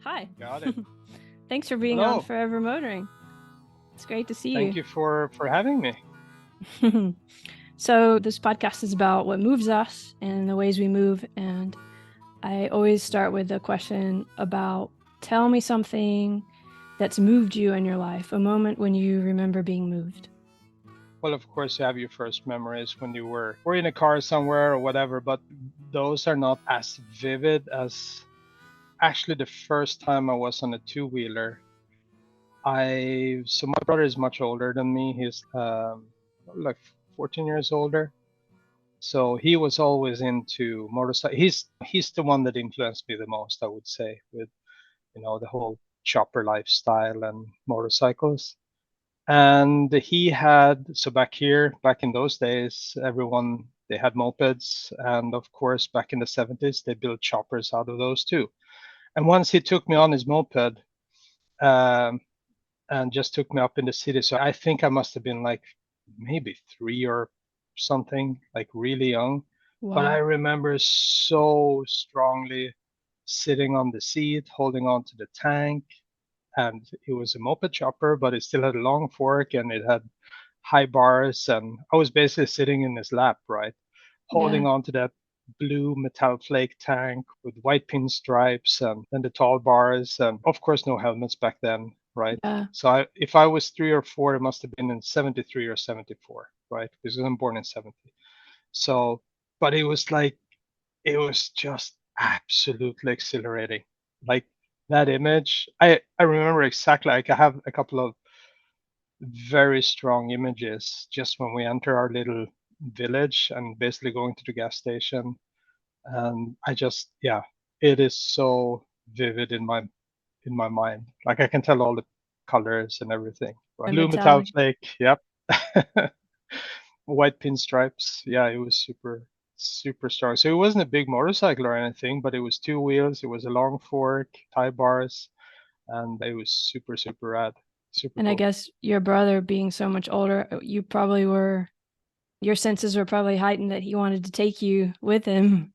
Hi. Got it. Thanks for being on Hello. Forever Motoring. It's great to see Thank you. you for having me. So, this podcast is about what moves us and the ways we move. And I always start with a question about tell me something that's moved you in your life, a moment when you remember being moved. Well, of course, you have your first memories when you were in a car somewhere or whatever, but those are not as vivid as actually the first time I was on a two-wheeler. So my brother is much older than me. He's like 14 years older. So he was always into motorcycle. He's the one that influenced me the most, I would say, with the whole chopper lifestyle and motorcycles. And he had, so back in those days, everyone, they had mopeds. And of course, back in the 70s, they built choppers out of those too. And once he took me on his moped, um, and just took me up in the city. So I think I must have been like maybe 3 or something, like really young. But I Wow. remember so strongly sitting on the seat, holding on to the tank, and it was a moped chopper, but it still had a long fork and it had high bars. And I was basically sitting in his lap, right? Yeah. Holding on to that blue metal flake tank with white pinstripes and then the tall bars. And of course, no helmets back then, right? Yeah. So if I was 3 or 4, it must have been in 73 or 74, right? Because I'm born in 70. So, but it was just absolutely exhilarating. Like that image, I remember exactly. Like I have a couple of very strong images just when we enter our little village and basically going to the gas station. And yeah, it is so vivid in my mind. Like I can tell all the colors and everything. Right? The Blue metal metallic. flake, yep. White pinstripes. Yeah, it was super strong. So it wasn't a big motorcycle or anything, but it was two wheels. It was a long fork, tie bars, and it was super rad, super And I cool. guess your brother being so much older, your senses were probably heightened that he wanted to take you with him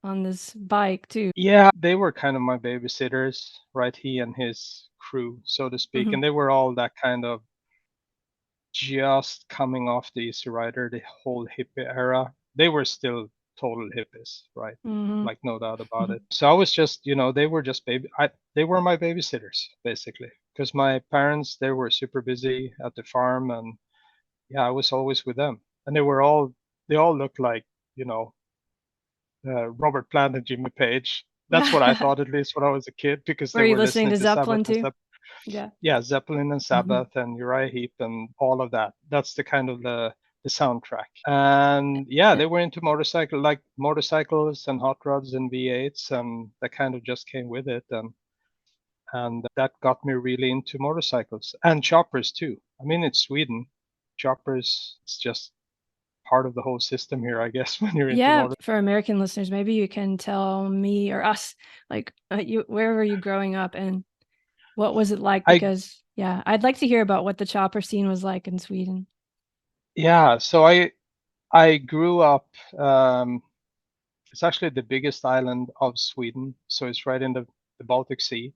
on this bike too. Yeah, they were kind of my babysitters, right? He and his crew, so to speak, Hmm. and they were all that kind of just coming off the Easy Rider, the whole hippie era. They were still total hippies, right? Hmm. Like no doubt about it. So I was just, they were just they were my babysitters basically, because my parents, they were super busy at the farm, and yeah, I was always with them, and they all looked like, you know, Robert Plant and Jimmy Page. That's what I thought, at least when I was a kid, because Were they you were listening listening to to Sabbath Zeppelin and too? stuff. Yeah. Yeah, Zeppelin and Hmm. Sabbath and Uriah Heep and all of that. That's the kind of the soundtrack. And yeah, they were into motorcycles and hot rods and V8s, and that kind of just came with it. And that got me really into motorcycles and choppers too. I mean, it's Sweden. Choppers, it's just part of the whole system here, I guess, when you're into Yeah, motor. for American listeners, maybe you can tell me or us, like, where were you growing up and what was it like? I Because, yeah, I'd like to hear about what the chopper scene was like in Sweden. Yeah, so I grew up. It's actually the biggest island of Sweden, so it's right in the Baltic Sea,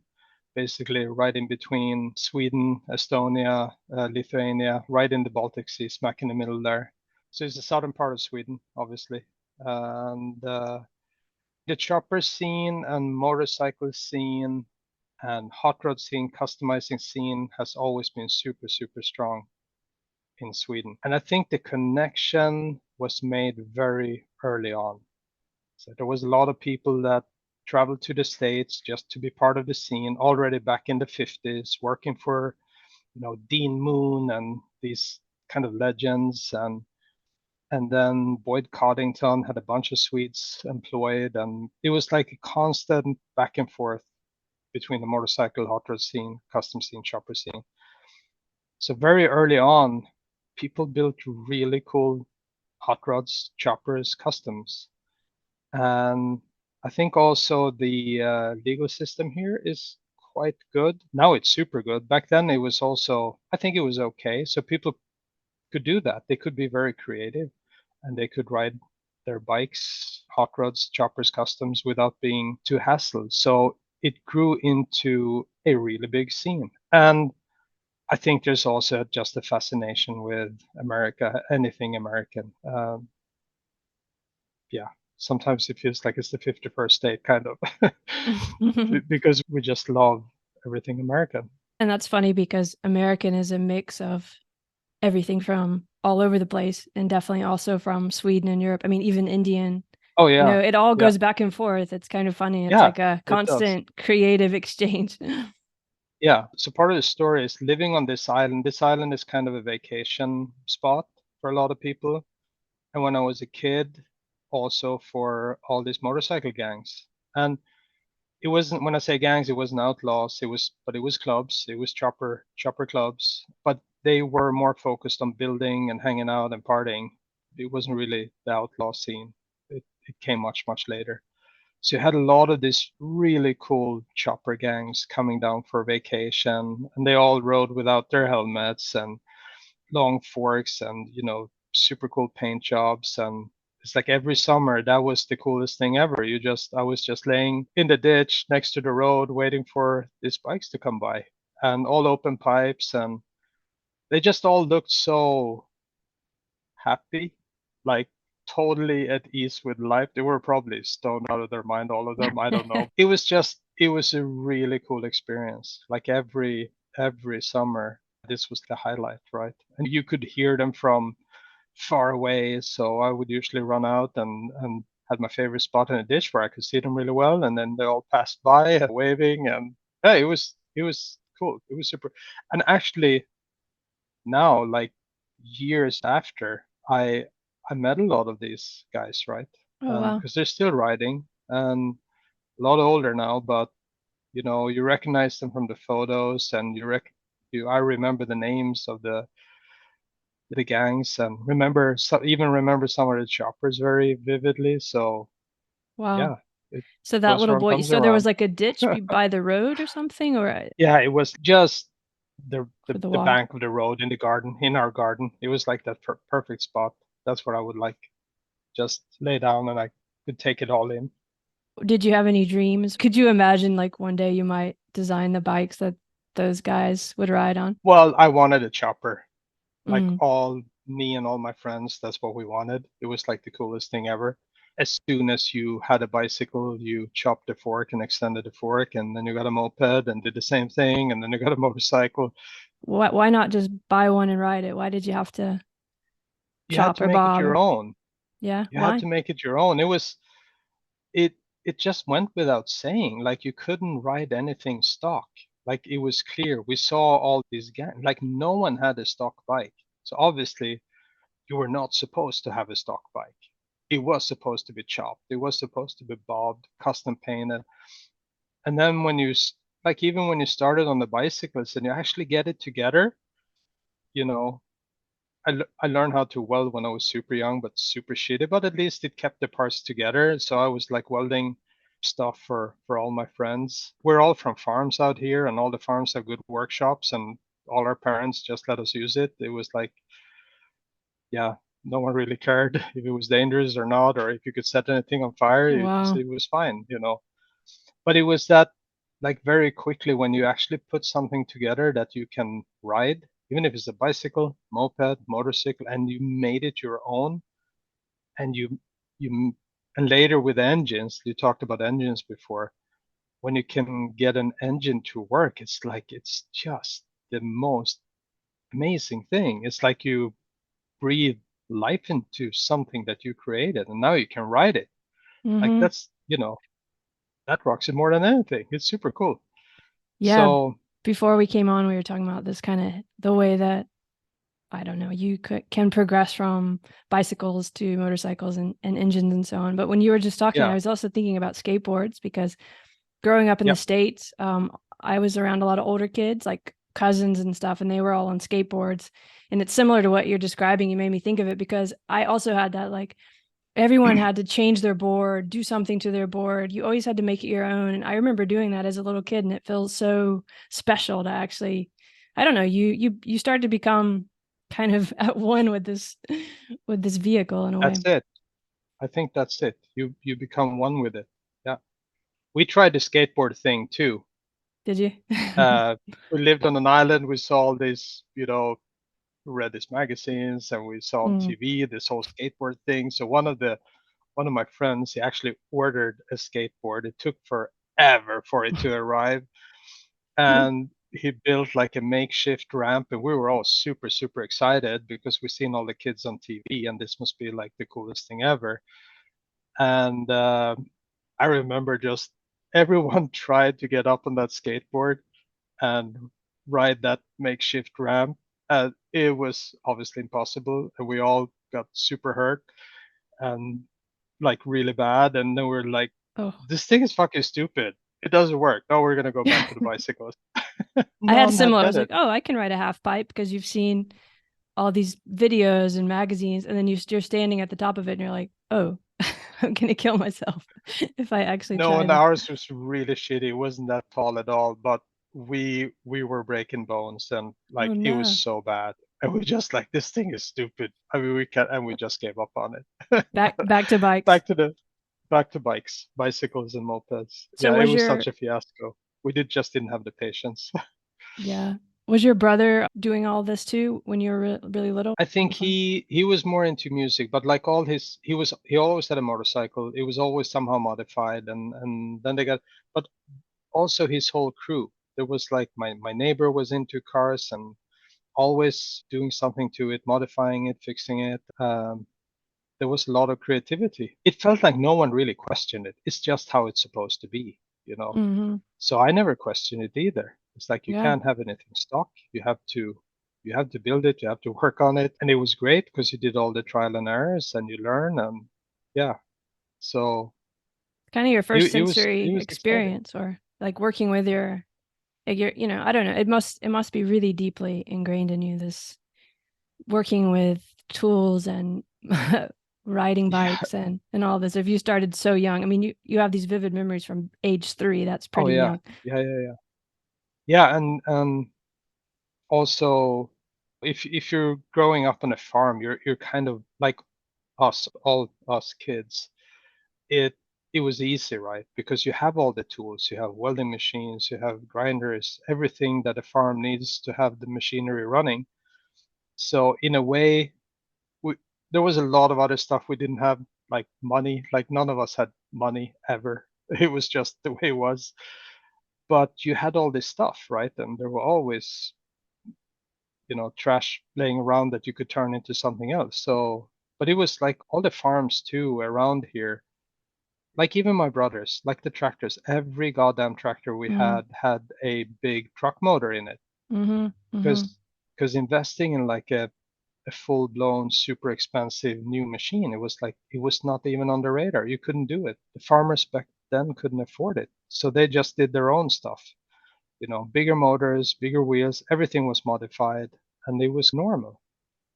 basically right in between Sweden, Estonia, Lithuania, right in the Baltic Sea, smack in the middle there. So it's the southern part of Sweden, obviously. And the chopper scene and motorcycle scene and hot rod scene, customizing scene has always been super strong in Sweden. And I think the connection was made very early on. So there was a lot of people that traveled to the States just to be part of the scene already back in the 50s, working for, Dean Moon and these kind of legends. And then Boyd Coddington had a bunch of Swedes employed. And it was like a constant back and forth between the motorcycle hot rod scene, custom scene, chopper scene. So very early on, people built really cool hot rods, choppers, customs. And I think also the legal system here is quite good. Now it's super good. Back then it was also, I think it was okay. So people could do that. They could be very creative and they could ride their bikes, hot rods, choppers, customs without being too hassled. So it grew into a really big scene. And I think there's also just a fascination with America, anything American. Yeah, sometimes it feels like it's the 51st state, kind of, And because we just love everything American. that's funny because American is a mix of everything from all over the place and definitely also from Sweden and Europe. I mean, even Indian, Oh yeah, it all yeah, goes back and forth. It's kind of funny. It's yeah, like a it does. constant creative exchange. Yeah. So part of the story is living on this island. This island is kind of a vacation spot for a lot of people. And when I was a kid, also for all these motorcycle gangs. And it wasn't, when I say gangs, it wasn't outlaws. But it was clubs. It was chopper clubs. But they were more focused on building and hanging out and partying. It wasn't really the outlaw scene. It came much later. So you had a lot of these really cool chopper gangs coming down for vacation, and they all rode without their helmets and long forks and super cool paint jobs. And it's like every summer that was the coolest thing ever. I was just laying in the ditch next to the road waiting for these bikes to come by, and all open pipes, and they just all looked so happy, like totally at ease with life. They were probably stoned out of their mind, all of them. I don't know. It was a really cool experience. Like every summer, this was the highlight, right? And you could hear them from far away. So I would usually run out and had my favorite spot in a ditch where I could see them really well, and then they all passed by waving, and yeah, it was cool. It was super. And actually, now, like years after, I met a lot of these guys, right? Oh, And wow. because they're still riding and a lot older now, but you recognize them from the photos, and I remember the names of the gangs, and even remember some of the choppers very vividly. So Wow. yeah, it So that goes little around, boy, comes so there was around. like a ditch by the road or something, or Yeah, it was just the, for the the the walk? bank of the road in the garden, in our garden. It was like that perfect spot. That's what I would like. Just lay down and I could take it all in. Did you have any dreams? Could you imagine like one day you might design the bikes that those guys would ride on? Well, I wanted a chopper. Like Mm. all me and all my friends, that's what we wanted. It was like the coolest thing ever. As soon as you had a bicycle, you chopped the fork and extended the fork, and then you got a moped and did the same thing, and then you got a motorcycle. Why not just buy one and ride it? Why did you have to You had chop to or make it bob your or own. yeah, You had why? to make it your own. It it just went without saying. Like you couldn't ride anything stock. Like it was clear. We saw all these gangs. Like no one had a stock bike. So obviously you were not supposed to have a stock bike. It was supposed to be chopped. It was supposed to be bobbed, custom painted. And then like even when you started on the bicycles and you actually get it together, you know, I learned how to weld when I was super young, but super shitty. But at least it kept the parts together. So I was like welding stuff for all my friends. We're all from farms out here, and all the farms have good workshops, and all our parents just let us use it. It was like, yeah, no one really cared if it was dangerous or not, or if you could set anything on fire. Wow. It was fine. But it was that, like, very quickly when you actually put something together that you can ride, even if it's a bicycle, moped, motorcycle, and you made it your own, and you and later with engines, you talked about engines before. When you can get an engine to work, it's like it's just the most amazing thing. It's like you breathe life into something that you created, and now you can ride it. Like Mm-hmm. that rocks it more than anything. It's super cool. Yeah. So Before we came on, we were talking about this kind of the way that I don't know, can progress from bicycles to motorcycles and engines and so on. But when you were just talking, I yeah, was also thinking about skateboards because growing up in the yeah, States, I was around a lot of older kids, like cousins and stuff, and they were all on skateboards. And it's similar to what you're describing. You made me think of it because I also had that like everyone had to change their board, do something to their board. You always had to make it your own. And I remember doing that as a little kid, and it feels so special to actually, I don't know, you start to become kind of at one with this vehicle in a way. that's it. I think that's it. You become one with it. Yeah. we tried the skateboard thing too. Did you? Uh, we lived on an island. We saw all these, read these magazines, and we saw on Mm. TV this whole skateboard thing. So one of my friends, he actually ordered a skateboard. It took forever for it to arrive, and he built like a makeshift ramp, and we were all super super excited because we've seen all the kids on TV, and this must be like the coolest thing ever. And I remember just everyone tried to get up on that skateboard and ride that makeshift ramp. It was obviously impossible, and we all got super hurt and like really bad. And then we're like, Oh. "This thing is fucking stupid. It doesn't work. No, we're gonna go back to the bicycles." I had None had similar. I did was like, it. oh, I can ride a half pipe because you've seen all these videos and magazines, and then you're standing at the top of it, and you're like, oh, I'm gonna kill myself if I actually No, try and this. ours was really shitty. It wasn't that tall at all, but we were breaking bones, and Oh like it was no. so bad. And we just like, this thing is stupid. I mean, we can, and we just gave up on it. Back to bikes. back to the back to bikes, bicycles and mopeds. So Yeah, it was was your such a fiasco. We just didn't have the patience. yeah was your brother doing all this too when you were really little I on think the farm? he was more into music, but like all his, he always had a motorcycle. It was always somehow modified, and then they got, but also his whole crew. There was like my neighbor was into cars and always doing something to it, modifying it, fixing it. There was a lot of creativity. It felt like no one really questioned it. It's just how it's supposed to be, you know. Mm-hmm. So I never questioned it either. It's like you Yeah. can't have anything stock. You have to build it. You have to work on it, and it was great because you did all the trial and errors, and you learn, and yeah. So Kind of your it, first it was it sensory was exciting. experience, or like working with your like your I don't know, it must be really deeply ingrained in you, this working with tools and riding Yeah. bikes and all this. If you started so young, I mean, you have these vivid memories from age 3. That's Oh pretty yeah. young. Yeah. Yeah. Yeah. Yeah. And also, if you're growing up on a farm, you're kind of like us, all us kids. It it was easy, right? Because you have all the tools. You have welding machines, you have grinders, everything that a farm needs to have the machinery running. So in a way, we, there was a lot of other stuff we didn't have, like money. Like none of us had money ever. It was just the way it was. But you had all this stuff, right? And there were always, trash laying around that you could turn into something else. So, but it was like all the farms too around here, like even my brothers, like the tractors, every goddamn tractor we Mm, had a big truck motor in it. mm-hmm. Mm-hmm. Because investing in like a full blown, super expensive new machine, it was not even on the radar. You couldn't do it. The farmers back then couldn't afford it. So they just did their own stuff. Bigger motors, bigger wheels, everything was modified, and it was normal.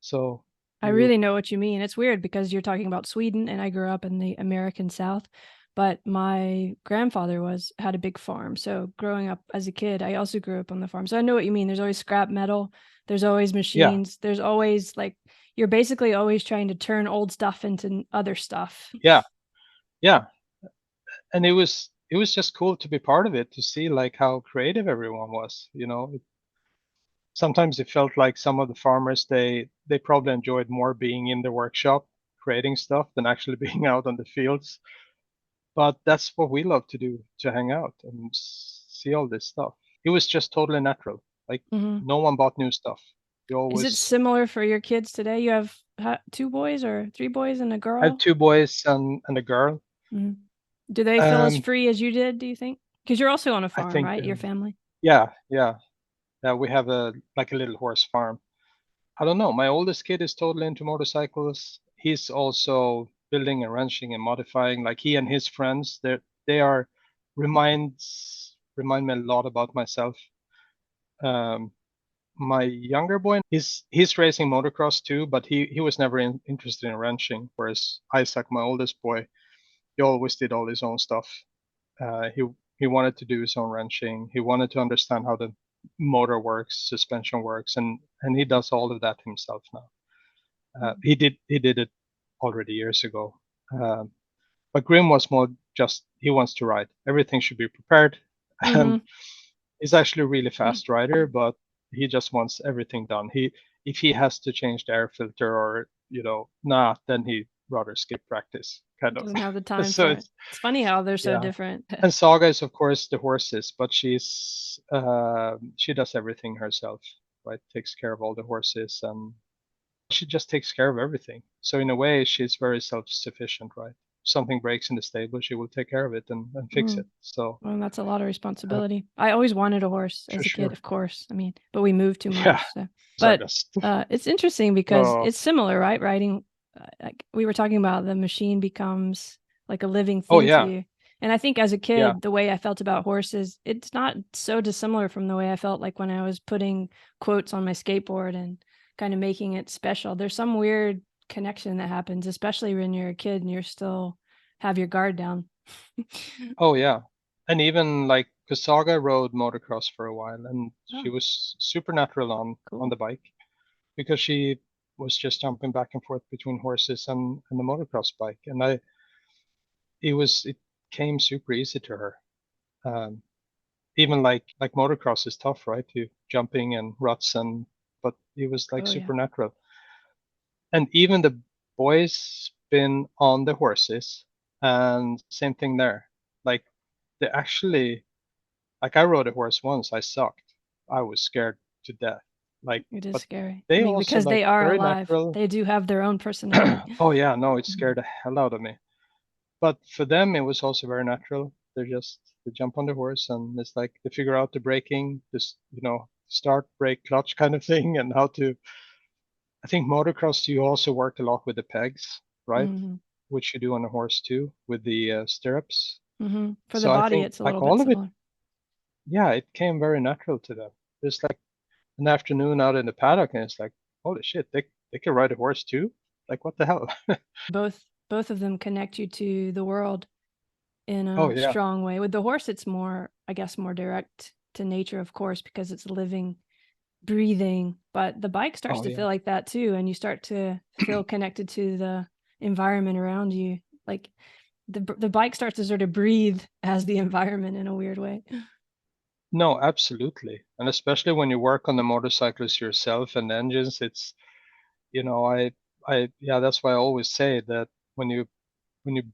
So I you, really know what you mean. It's weird because you're talking about Sweden and I grew up in the American South, but my grandfather had a big farm. So growing up as a kid, I also grew up on the farm. So I know what you mean. There's always scrap metal, there's always yeah, machines, there's always like you're basically always trying to turn old stuff into other stuff. yeah, yeah. And it was just cool to be part of it, to see like how creative everyone was. Sometimes it felt like some of the farmers, they probably enjoyed more being in the workshop creating stuff than actually being out on the fields. But that's what we love to do, to hang out and see all this stuff. It was just totally natural. Like Mm-hmm. no one bought new stuff. You Is it always similar for your kids today? You have 2 boys or 3 boys and a I have girl? two boys and a girl. Mhm. Do they feel as Um, free as you did, do you think? Because you're also on a I farm, think, right? Your family? yeah, yeah, yeah. We have a little horse farm. I don't know. My oldest kid is totally into motorcycles. He's also building and wrenching and modifying. Like he and his friends, they are remind me a lot about myself. Um, my younger boy, he's racing motocross too, but he was never interested in wrenching. Whereas Isaac, my oldest boy, he always did all his own stuff. He wanted to do his own wrenching. He wanted to understand how the motor works, suspension works, and he does all of that himself now. He did it already years ago. Um, but Grim was more just he wants to ride. Everything should be prepared, and Mm-hmm. he's actually a really fast rider, but he just wants everything done. If he has to change the air filter or not, then he rather skip practice, kind of. Doesn't have the time So for it. It's funny how they're so yeah. different. And Saga is of course the horses, but she does everything herself, right? Takes care of all the horses, and she just takes care of everything. So in a way, she's very self-sufficient, right? If something breaks in the stable, she will take care of it and fix Mm. it. So Well, that's a lot of uh, responsibility. I always wanted a horse for as a kid, sure. of course. I mean, but we moved too Yeah, much. So, I but guess. it's interesting because Oh, it's similar, right? Riding, like we were talking about, the machine becomes like a living oh thing to yeah, you. And I think as a yeah. kid, the way I felt about horses, it's not so dissimilar from the way I felt like when I was putting quotes on my skateboard and kind of making it special. There's some weird connection that happens, especially when you're a kid and you're still have your guard down. Oh yeah. And even like Kusaga rode motocross for a while, and she Oh, was supernatural on cool. the bike because she was just jumping back and forth between horses and the motocross bike, and it came super easy to her. Um, Even like motocross is tough, right? You jumping and ruts, but it was like Oh yeah. supernatural. And even the boys spin on the horses, and same thing there. Like they actually, like I rode a horse once, I sucked. I was scared to death. Like, It is but scary. I they mean, also because like they are very alive. natural. They do have their own personality. Oh yeah, no, it scared the hell out of me. But for them, it was also very natural. They jump on the horse and it's like they figure out the braking, this start, brake, clutch kind of thing, and how to. I think motocross you also worked a lot with the pegs, right? Hmm. Which you do on a horse too with the stirrups. Hmm. For the So I body, think it's a little like bit all of it, similar. yeah, it came very natural to them. It's like an afternoon out in the paddock, and it's like, holy shit, they can ride a horse too. Like what the hell? Both of them connect you to the world in Oh a yeah, strong way. With the horse, it's more, I guess, more direct to nature, of course, because it's living, breathing. But the bike starts oh to yeah. feel like that too, and you start to feel connected to the environment around you. Like the bike starts to sort of breathe as the environment in a weird way. No, absolutely. And especially when you work on the motorcycles yourself and engines, it's, yeah, that's why I always say that when you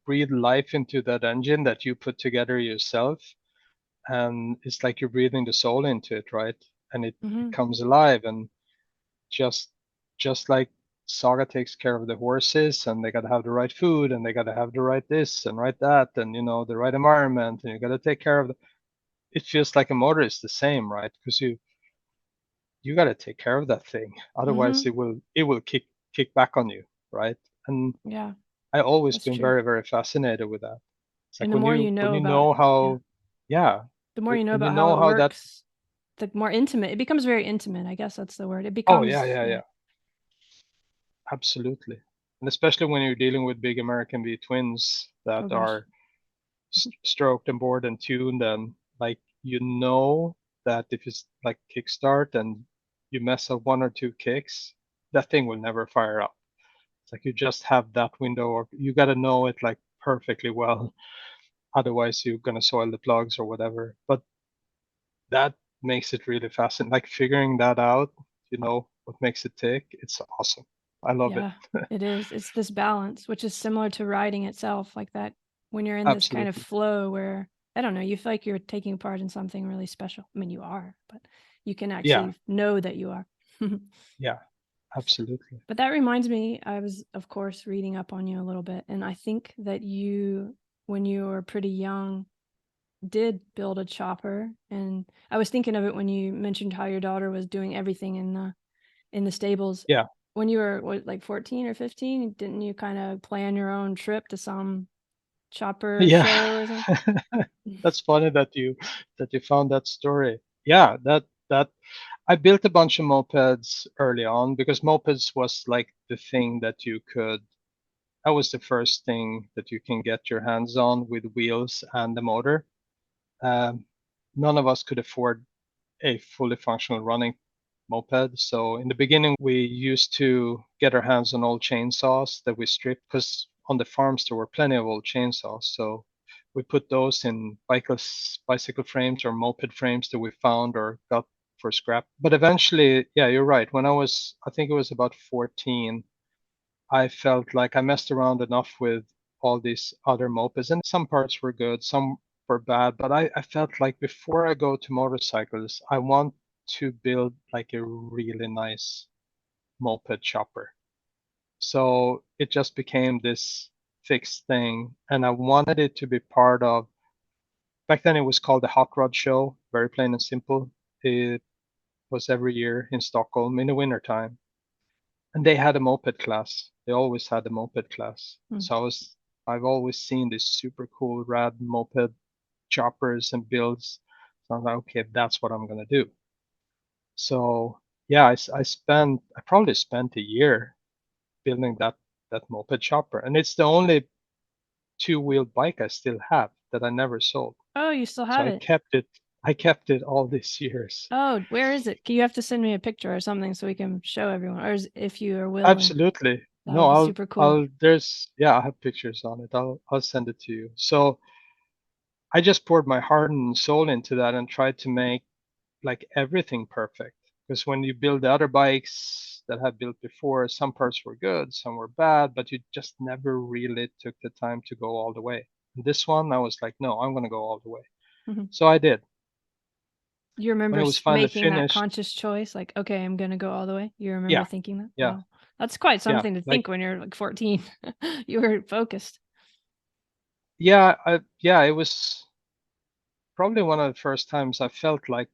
breathe life into that engine that you put together yourself, and it's like you're breathing the soul into it, right? And it Hmm. comes alive, and just just like Saga takes care of the horses, and they got to have the right food, and they got to have the right this and right that, and the right environment, and you got to take care of it. Feels like a motor is the same, right? Because you got to take care of that thing, otherwise Hmm. it will kick back on you, right? And Yeah, I always that's been true. very very fascinated with that. It's And like the more you when know you about, know yeah, how, yeah, the more you know when you about how know it how that. works, the more intimate it becomes. Very intimate, I guess that's the word. It Oh yeah, becomes, yeah, yeah. yeah, absolutely. And especially when you're dealing with big American V twins that Oh gosh. are stroked and bored and tuned, and like that if it's like kickstart and you mess up one or two kicks, that thing will never fire up. It's like you just have that window, or you got to know it like perfectly well. Otherwise, you're gonna soil the plugs or whatever. But that makes it really fascinating. Like figuring that out, what makes it tick. It's awesome. I love it. Yeah, it is. It's this balance, which is similar to writing itself, like that when you're in this kind of Absolutely. flow where, I don't know, you feel like you're taking part in something really special. I mean, you are, but you can Yeah. actually know that you are. Yeah. Absolutely. But that reminds me, I was, of course, reading up on you a little bit, and I think that you, when you were pretty young, did build a chopper. And I was thinking of it when you mentioned how your daughter was doing everything in the stables. Yeah. When you were what, like 14 or 15, didn't you kind of plan your own trip to some chopper Yeah. show or something? That's funny that you found that story. Yeah, that I built a bunch of mopeds early on because mopeds was like the thing that was the first thing that you can get your hands on with wheels and the motor. Um, None of us could afford a fully functional running moped. So in the beginning, we used to get our hands on old chainsaws that we stripped because on the farms there were plenty of old chainsaws. So we put those in bicycle frames or moped frames that we found or got for scrap. But eventually, yeah, you're right. When I think it was about 14, I felt like I messed around enough with all these other mopeds, and some parts were good, some were bad. But I felt like before I go to motorcycles, I want to build like a really nice moped chopper. So it just became this fixed thing, and I wanted it to be part of. Back then, it was called the Hot Rod Show, very plain and simple. It was every year in Stockholm in the wintertime, and they had a moped class. They always had a moped class. Mm. So I've always seen these super cool, rad moped choppers and builds. So I'm like, okay, that's what I'm gonna do. So yeah, I probably spent a year building that moped chopper, and it's the only two-wheeled bike I still have that I never sold. Oh, you still So have it? I kept it all these years. Oh, where is it? You have to send me a picture or something so we can show everyone, or if you are willing, Absolutely. that No, would be super cool. yeah, I have pictures on it. I'll send it to you. So I just poured my heart and soul into that and tried to make like everything perfect. Because when you build the other bikes that I've built before, some parts were good, some were bad, but you just never really took the time to go all the way. And this one, I was like, no, I'm gonna go all the way. Mhm. So I did. You When remember it was finally making that finished, conscious choice, like, okay, I'm gonna go all the way? You remember yeah, thinking that? yeah, Wow. That's quite yeah, something to like think when you're like 14. You were focused. yeah, it was probably one of the first times I felt like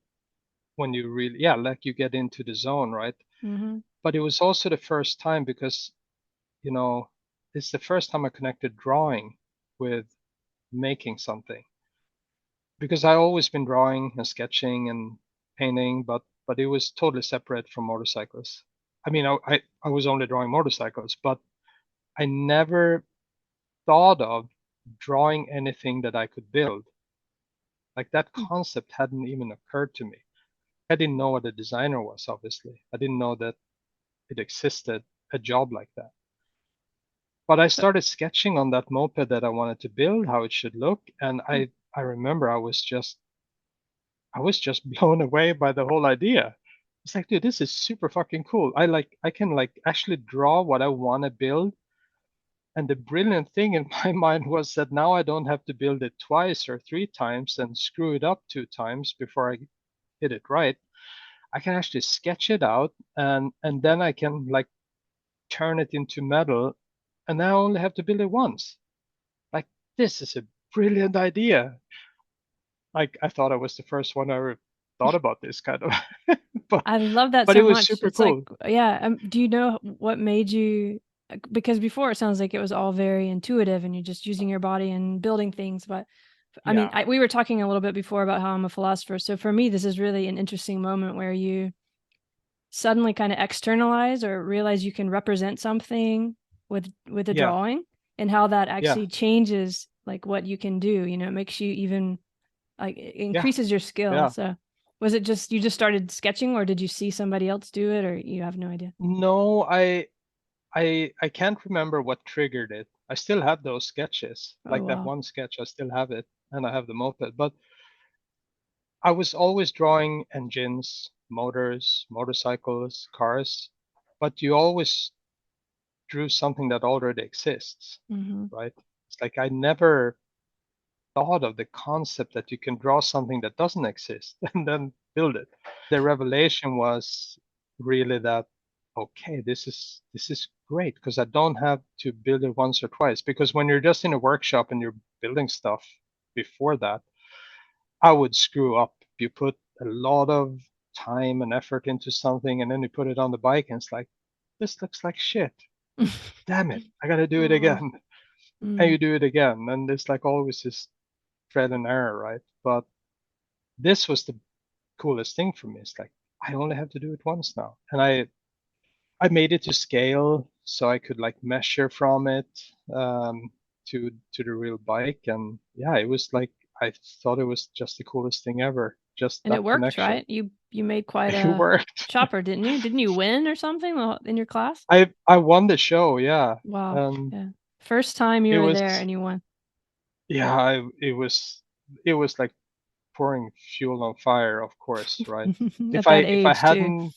when you really, yeah, like you get into the zone, right? Hmm. But it was also the first time because, you know, it's the first time I connected drawing with making something. Because I always been drawing and sketching and painting, but it was totally separate from motorcycles. I mean, I was only drawing motorcycles, but I never thought of drawing anything that I could build. Like that concept hadn't even occurred to me. I didn't know what a designer was, obviously. I didn't know that it existed a job like that. But I So started sketching on that moped that I wanted to build, how it should look, and hmm. I remember I was just blown away by the whole idea. It's like, dude, this is super fucking cool. I can like actually draw what I want to build. And the brilliant thing in my mind was that now I don't have to build it twice or three times and screw it up two times before I hit it right. I can actually sketch it out and then I can like turn it into metal and now I only have to build it once. Like this is a brilliant idea. Like I thought I was the first one I ever thought about this kind of, but I love that but it so was much. super It's like, cool. yeah. Do you know what made you? Because before it sounds like it was all very intuitive and you're just using your body and building things. But I mean, Yeah, we were talking a little bit before about how I'm a philosopher. So for me, this is really an interesting moment where you suddenly kind of externalize or realize you can represent something with a yeah, drawing and how that yeah, actually changes like what you can do. You know, it makes you even like it yeah, increases your skill. yeah. So was it just you just started sketching or did you see somebody else do it or you have no idea? No, I can't remember what triggered it. I still have those sketches, Oh like that wow. one sketch. I still have it, and I have the moped. But I was always drawing engines, motors, motorcycles, cars, but you always drew something that already exists, Mm-hmm. right? It's like I never thought of the concept that you can draw something that doesn't exist and then build it. The revelation was really that okay, this is great because I don't have to build it once or twice. Because when you're just in a workshop and you're building stuff before that, I would screw up. You put a lot of time and effort into something and then you put it on the bike and it's like, this looks like shit. Damn it, I gotta do it Oh. again. And Mm. you do it again. And it's like always this trial and error, right? But this was the coolest thing for me. It's like I only have to do it once now. And I made it to scale so I could like measure from it to the real bike. And yeah, it was like I thought it was just the coolest thing ever. Just And it that worked, connection. right? You made quite It a worked. chopper, didn't you? Didn't you win or something in your class? I won the show, yeah. Wow. Yeah. First time you It were was there and you won. Yeah, it was like pouring fuel on fire, of course, right? At If I that if I age too. hadn't,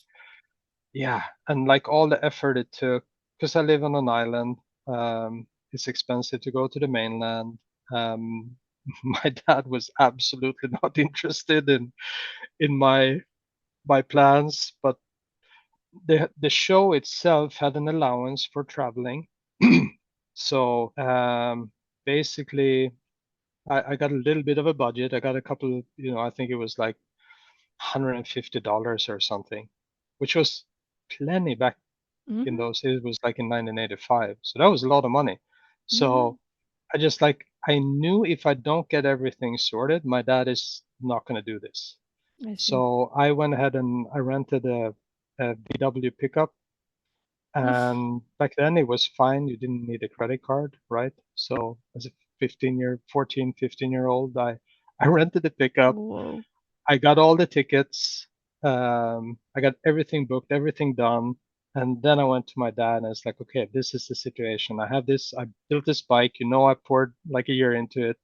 yeah, and like all the effort it took, because I live on an island, it's expensive to go to the mainland. Um, my dad was absolutely not interested in my plans, but the show itself had an allowance for traveling. So basically, I got a little bit of a budget. I got a couple, I think it was like $150 or something, which was plenty back in Hmm. those. It was like in 1985, so that was a lot of money. Yeah, So I knew if I don't get everything sorted, my dad is not going to do this. I see. So I went ahead and I rented a VW pickup. And back then it was fine. You didn't need a credit card, right? So as a 14, 15-year old, I rented a pickup. Whoa. I got all the tickets. I got everything booked, everything done. And then I went to my dad and it's like, okay, this is the situation. I have this, I built this bike, I poured like a year into it.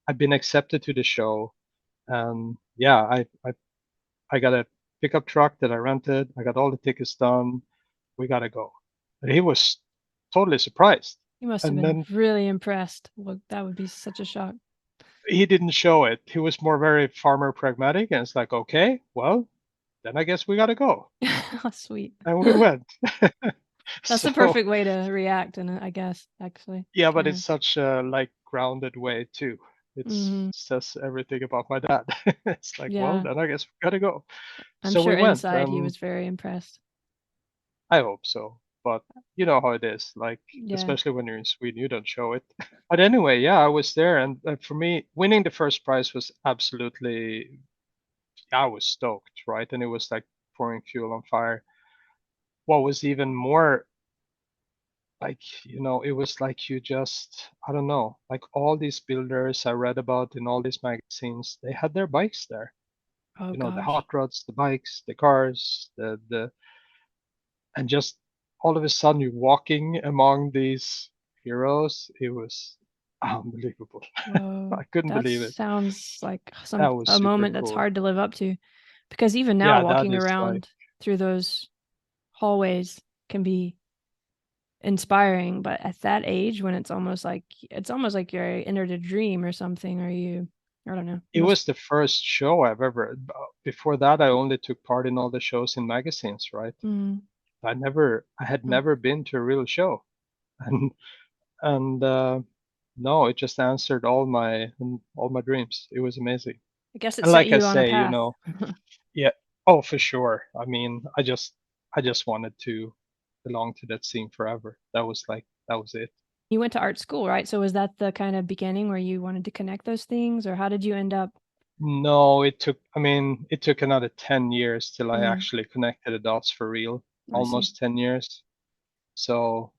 I've been accepted to the show. And yeah, I got a pickup truck that I rented. I got all the tickets done. We gotta go. And he was totally surprised. You must have And been then really impressed. Well, that would be such a shock. he didn't show it. He was more very farmer pragmatic, and it's like, okay, well, then I guess we gotta go. How sweet. And we went. That's the So perfect way to react, and I guess actually, yeah, but kind it's of. such a like grounded way too. It Hmm. says everything about my dad. It's like, well, Yeah, then I guess we gotta go. I'm So we sure went, inside he and was very impressed. I hope so. But you know how it is, like, Yeah. especially when you're in Sweden, you don't show it. But anyway, yeah, I was there, and for me, winning the first prize was absolutely, I was stoked, right? And it was like pouring fuel on fire. What was even more like, it was like you just, I don't know, like all these builders I read about in all these magazines, they had their bikes there. Oh The gosh. hot rods, the bikes, the cars, and just all of a sudden you're walking among these heroes. It was unbelievable. Whoa. I couldn't That believe it. sounds like That was a super moment that's cool. hard to live up to. Because even now Yeah, that walking is like, around through those hallways can be inspiring, but at that age when it's almost like you're entered a dream or something, or you I don't know. it was the first show I've ever. Before that, I only took part in all the shows in magazines, right? Mm, I had mm. never been to a real show, and and no, it just answered all my dreams. It was amazing. I guess it And set like I you on a say, path. yeah, oh for sure. I mean, I just wanted to belong to that scene forever. That was it. You went to art school, right? So was that the kind of beginning where you wanted to connect those things, or how did you end up? No, it took another 10 years till I Mm, actually connected the dots for real. I see. Almost 10 years. So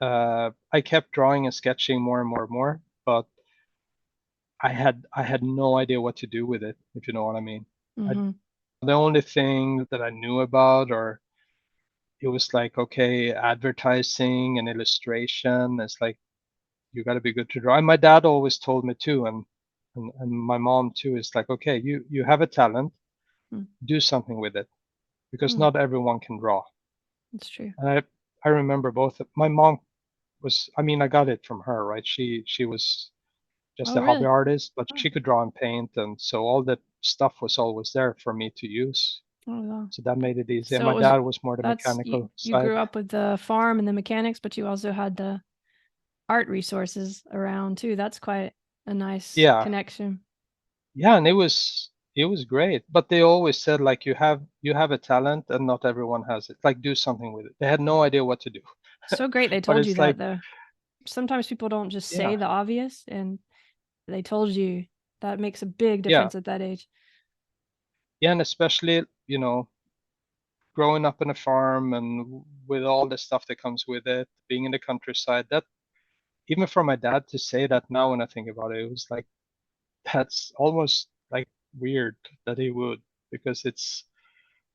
I kept drawing and sketching more and more and more, but I had no idea what to do with it, if you know what I mean. I, Mm-hmm. the only thing that I knew about, or it was like, okay, advertising and illustration. It's like you got to be good to draw. And my dad always told me too, and my mom too. Is like, okay, you have a talent, Mm, do something with it, because mm, not everyone can draw. that's true. And I remember both. My mom was, I mean, I got it from her, right? She was just Oh, a hobby really? artist, but Oh, she could draw and paint, and so all that stuff was always there for me to use. oh, wow. So that made it easy. And So my it was dad was more the that's mechanical you side. grew up with the farm and the mechanics, but you also had the art resources around too. That's quite a nice Yeah, connection. yeah, and it was great. But they always said like you have a talent, and not everyone has it. Like do something with it. They had no idea what to do. So great they But told you it's that like, though. Sometimes people don't just say yeah, the obvious, and they told you. That makes a big yeah, difference at that age. yeah, and especially growing up in a farm and with all the stuff that comes with it, being in the countryside. That even for my dad to say that now when I think about it, it was like that's almost like weird that he would, because it's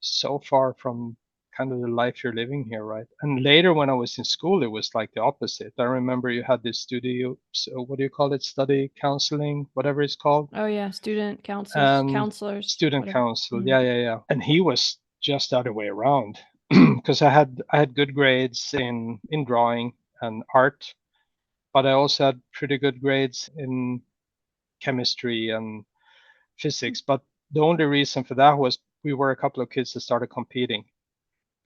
so far from. kind of the life you're living here, right? And later when I was in school, it was like the opposite. I remember you had this studio, so what do you call it? Study counseling, whatever it's called. Oh yeah, student councils, And counselors, student whatever. council. Hmm. Yeah, yeah, yeah. And he was just the other way around because I had good grades in drawing and art, but I also had pretty good grades in chemistry and physics. But the only reason for that was we were a couple of kids that started competing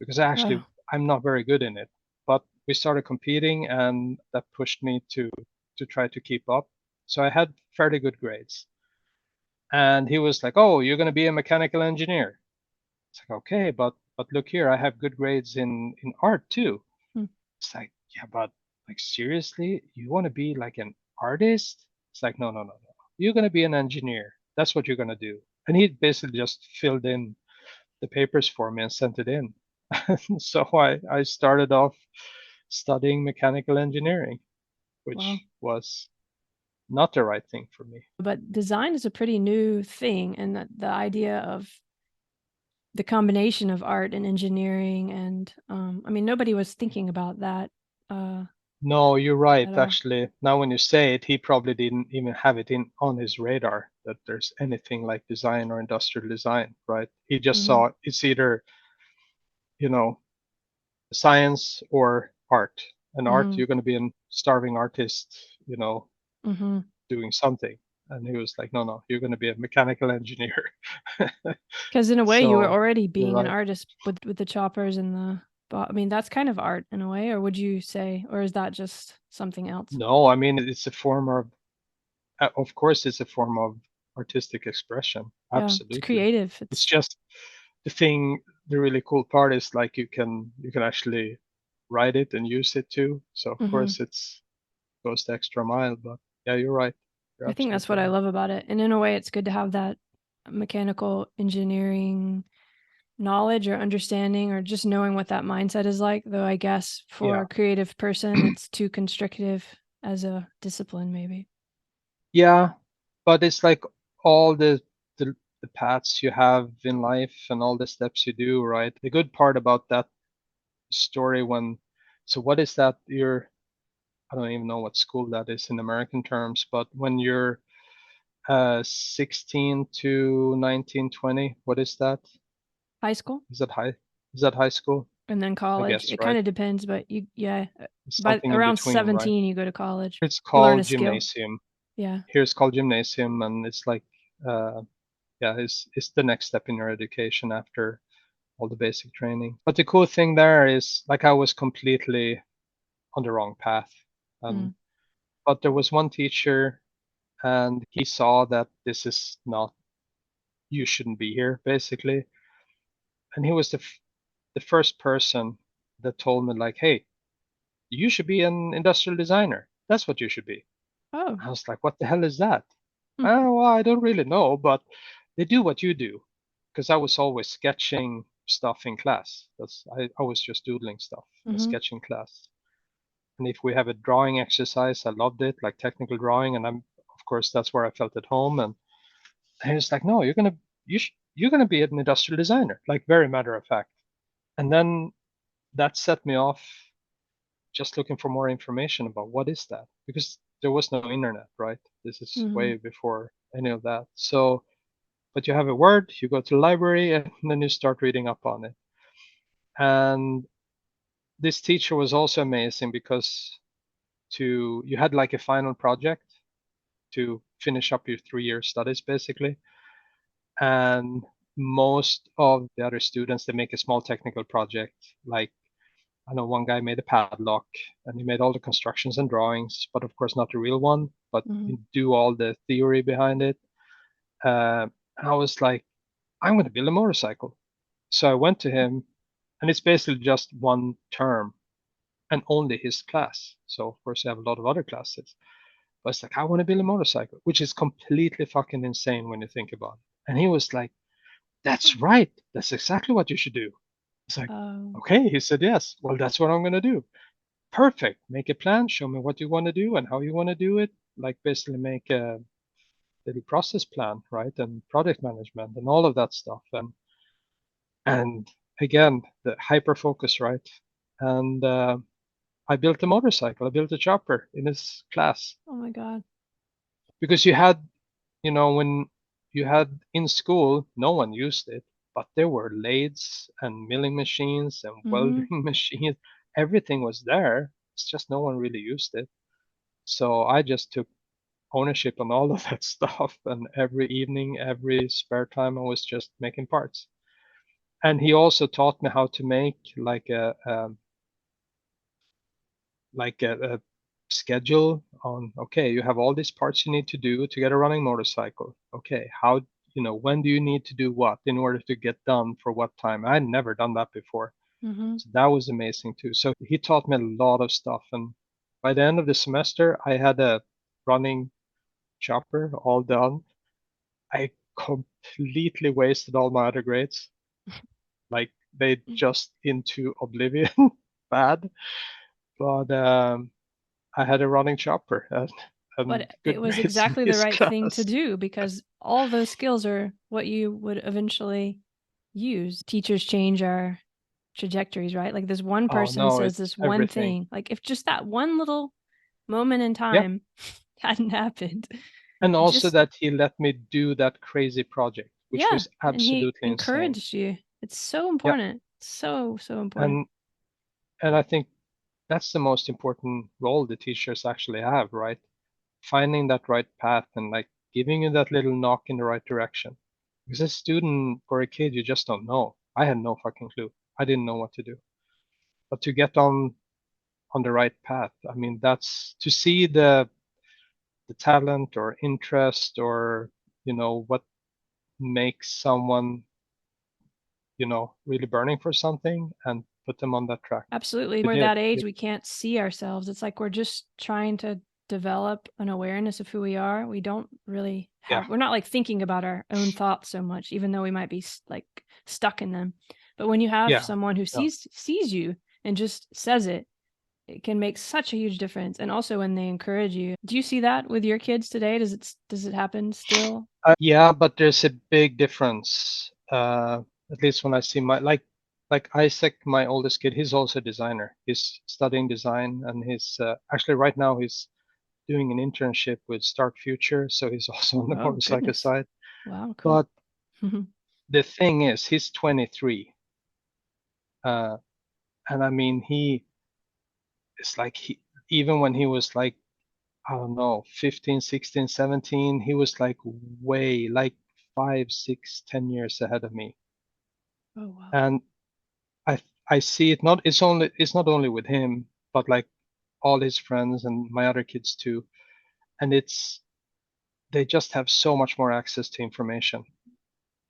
because Wow. I'm not very good in it. But we started competing, and that pushed me to try to keep up. So I had fairly good grades. And he was like, "Oh, you're going to be a mechanical engineer." It's like, "Okay, but look here, I have good grades in art too." Hmm. It's like, "Yeah, but like seriously, you want to be like an artist?" It's like, "No, no, no, no. You're going to be an engineer. That's what you're going to do." And he basically just filled in the papers for me and sent it in. So I started off studying mechanical engineering, Wow. which was not the right thing for me. But design is a pretty new thing, and the idea of the combination of art and engineering, and I mean, nobody was thinking about that uh, No, you're right. at all. Actually, now when you say it, he probably didn't even have it in on his radar that there's anything like design or industrial design, right? He just Hmm. saw it's either, you know, science or art. And art, Hmm. you're going to be a starving artist, Hmm. doing something. And he was like, no, no, you're going to be a mechanical engineer. Because in a way, you were So already you're being an right. artist with the choppers and the. I mean, that's kind of art in a way, or would you say, or is that just something else? No, I mean, it's a form of course, it's a form of artistic expression. Yeah, it's Absolutely. creative. It's It's. just the really cool part is like you can actually write it and use it too. So of Hmm. course it's goes the extra mile, but yeah, you're right. You're I think that's absolutely what I right. love about it, and in a way, it's good to have that mechanical engineering knowledge or understanding or just knowing what that mindset is like, though I guess for Yeah. a creative person it's too constrictive as a discipline maybe. Yeah, but it's like all the paths you have in life and all the steps you do, right? The good part about that story when so what is that you're I don't even know what school that is in American terms, but when you're 16 to 19, 20, what is that? High school Is that high? Is that high school? and then I college, guess, it kind right? of depends, but you, yeah, It's by something in around between, right? 17 you go to college, It's you learn a called skill. gymnasium. Yeah. Here it's called gymnasium, and it's like, uh, yeah, it's the next step in your education after all the basic training. But the cool thing there is, like, I was completely on the wrong path, Mm. and but there was one teacher, and he saw that this is not, you shouldn't be here, basically, and he was the first person that told me like, hey, you should be an industrial designer. That's what you should be. Oh. I was like, what the hell is that? Hmm. Oh, well, I don't really know, but they do what you do. Because I was always sketching stuff in class. I was just doodling stuff in a Mm-hmm. sketching class. And if we have a drawing exercise, I loved it, like technical drawing, and of course that's where I felt at home. And he was like, no, you're gonna be an industrial designer, like very matter of fact. And then that set me off just looking for more information about what is that, because there was no internet, right? This is Mm-hmm. way before any of that. So but you have a word, you go to the library, and then you start reading up on it. And this teacher was also amazing because to you had like a final project to finish up your 3 year studies basically. And most of the other students, they make a small technical project. Like I know one guy made a padlock and he made all the constructions and drawings, but of course not the real one, but Mm-hmm. you do all the theory behind it. And I was like, I'm going to build a motorcycle. So I went to him, and it's basically just one term and only his class. So of course I have a lot of other classes. But it's like I want to build a motorcycle, which is completely fucking insane when you think about it. And he was like, "That's right. That's exactly what you should do." It's like, um, okay. He said, "Yes. Well, that's what I'm gonna do." Perfect. Make a plan. Show me what you want to do and how you want to do it. Like basically make a little process plan, right? And project management and all of that stuff. And again, the hyper focus, right? And I built a motorcycle. I built a chopper in his class Oh my God. because you had, when you had in school, no one used it, but there were lathes and milling machines and Mm-hmm. welding machines. Everything was there. It's just no one really used it. So I just took ownership on all of that stuff. And every evening, every spare time, I was just making parts. And he also taught me how to make like a schedule on, okay, you have all these parts you need to do to get a running motorcycle. Okay, how, when do you need to do what in order to get done for what time? I'd never done that before. Mm-hmm. So that was amazing too. So he taught me a lot of stuff. And by the end of the semester, I had a running chopper all done. I completely wasted all my other grades. Like they just into oblivion bad. But I had a running chopper and But it good was grades in exactly the his right thing to class. do because all those skills are what you would eventually use. Teachers change our trajectories, right? Like this one Oh person no, says it's this one everything. thing. Like if just that one little moment in Yeah. time hadn't happened, And it also just, that he let me do that crazy project, which yeah. was And he absolutely insane. encouraged you. It's so Yeah. important. So, so important. And and I think that's the most important role the teachers actually have, right? Finding that right path and like giving you that little knock in the right direction. Because as a student or a kid, you just don't know. I had no fucking clue. I didn't know what to do. But to get on the right path, I mean, that's to see the talent or interest or what makes someone really burning for something and put them on that track. Absolutely. It We're did that age, it. we can't see ourselves. It's like we're just trying to develop an awareness of who we are. We don't really Yeah, we're not like thinking about our own thoughts so much, even though we might be like stuck in them. But when you have yeah, someone who yeah. sees you and just says it, it can make such a huge difference. And also when they encourage you. Do you see that with your kids today? Does it happen still? Yeah, but there's a big difference. At least when I see my like Isaac, my oldest kid, he's also a designer. He's studying design, and he's actually right now he's doing an internship with Stark Future, so he's also on the Oh, motorcycle goodness. side. Wow, cool. But the thing is, he's 23, uh, and I mean, he is like even when he was like I don't know 15, 16, 17, he was like way like 5, 6, 10 years ahead of me, Oh, wow. and I I see it not it's not only with him, but like all his friends and my other kids too, and it's they just have so much more access to information.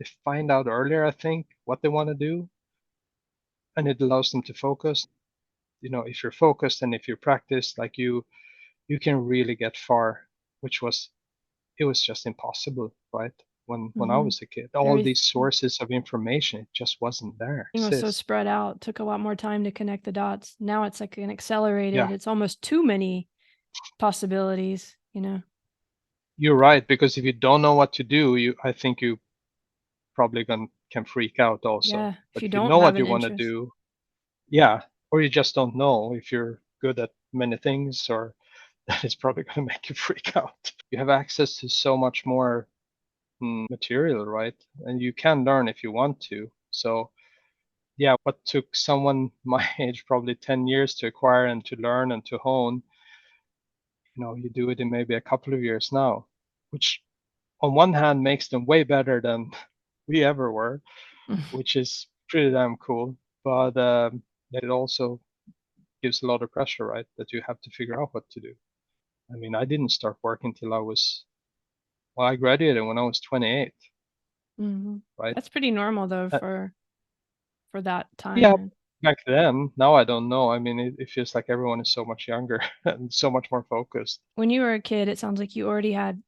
They find out earlier, I think, what they want to do, and it allows them to focus. If you're focused and if you practice, like you can really get far, which was it was just impossible, right? When I Mm-hmm. was a kid, all these Everything sources of information, it just wasn't there. was so Exist. spread out, took a lot more time to connect the dots. Now it's like an accelerated, Yeah, it's almost too many possibilities, you know? you're right. Because if you don't know what to do, I think you probably can freak out also. Yeah, if But you if you don't know have what an you want to interest. do, yeah, or you just don't know if you're good at many things, or that is probably going to make you freak out. You have access to so much more material, right? And you can learn if you want to. So yeah, what took someone my age probably 10 years to acquire and to learn and to hone, you do it in maybe a couple of years now, which on one hand makes them way better than we ever were, which is pretty damn cool. But it also gives a lot of pressure, right? That you have to figure out what to do. I mean, I didn't start working till I graduated when I was 28, Mm-hmm. right? That's pretty normal though Uh, for that time yeah, then. back then. Now I don't know. I mean, it feels like everyone is so much younger and so much more focused. When you were a kid, it sounds like you already had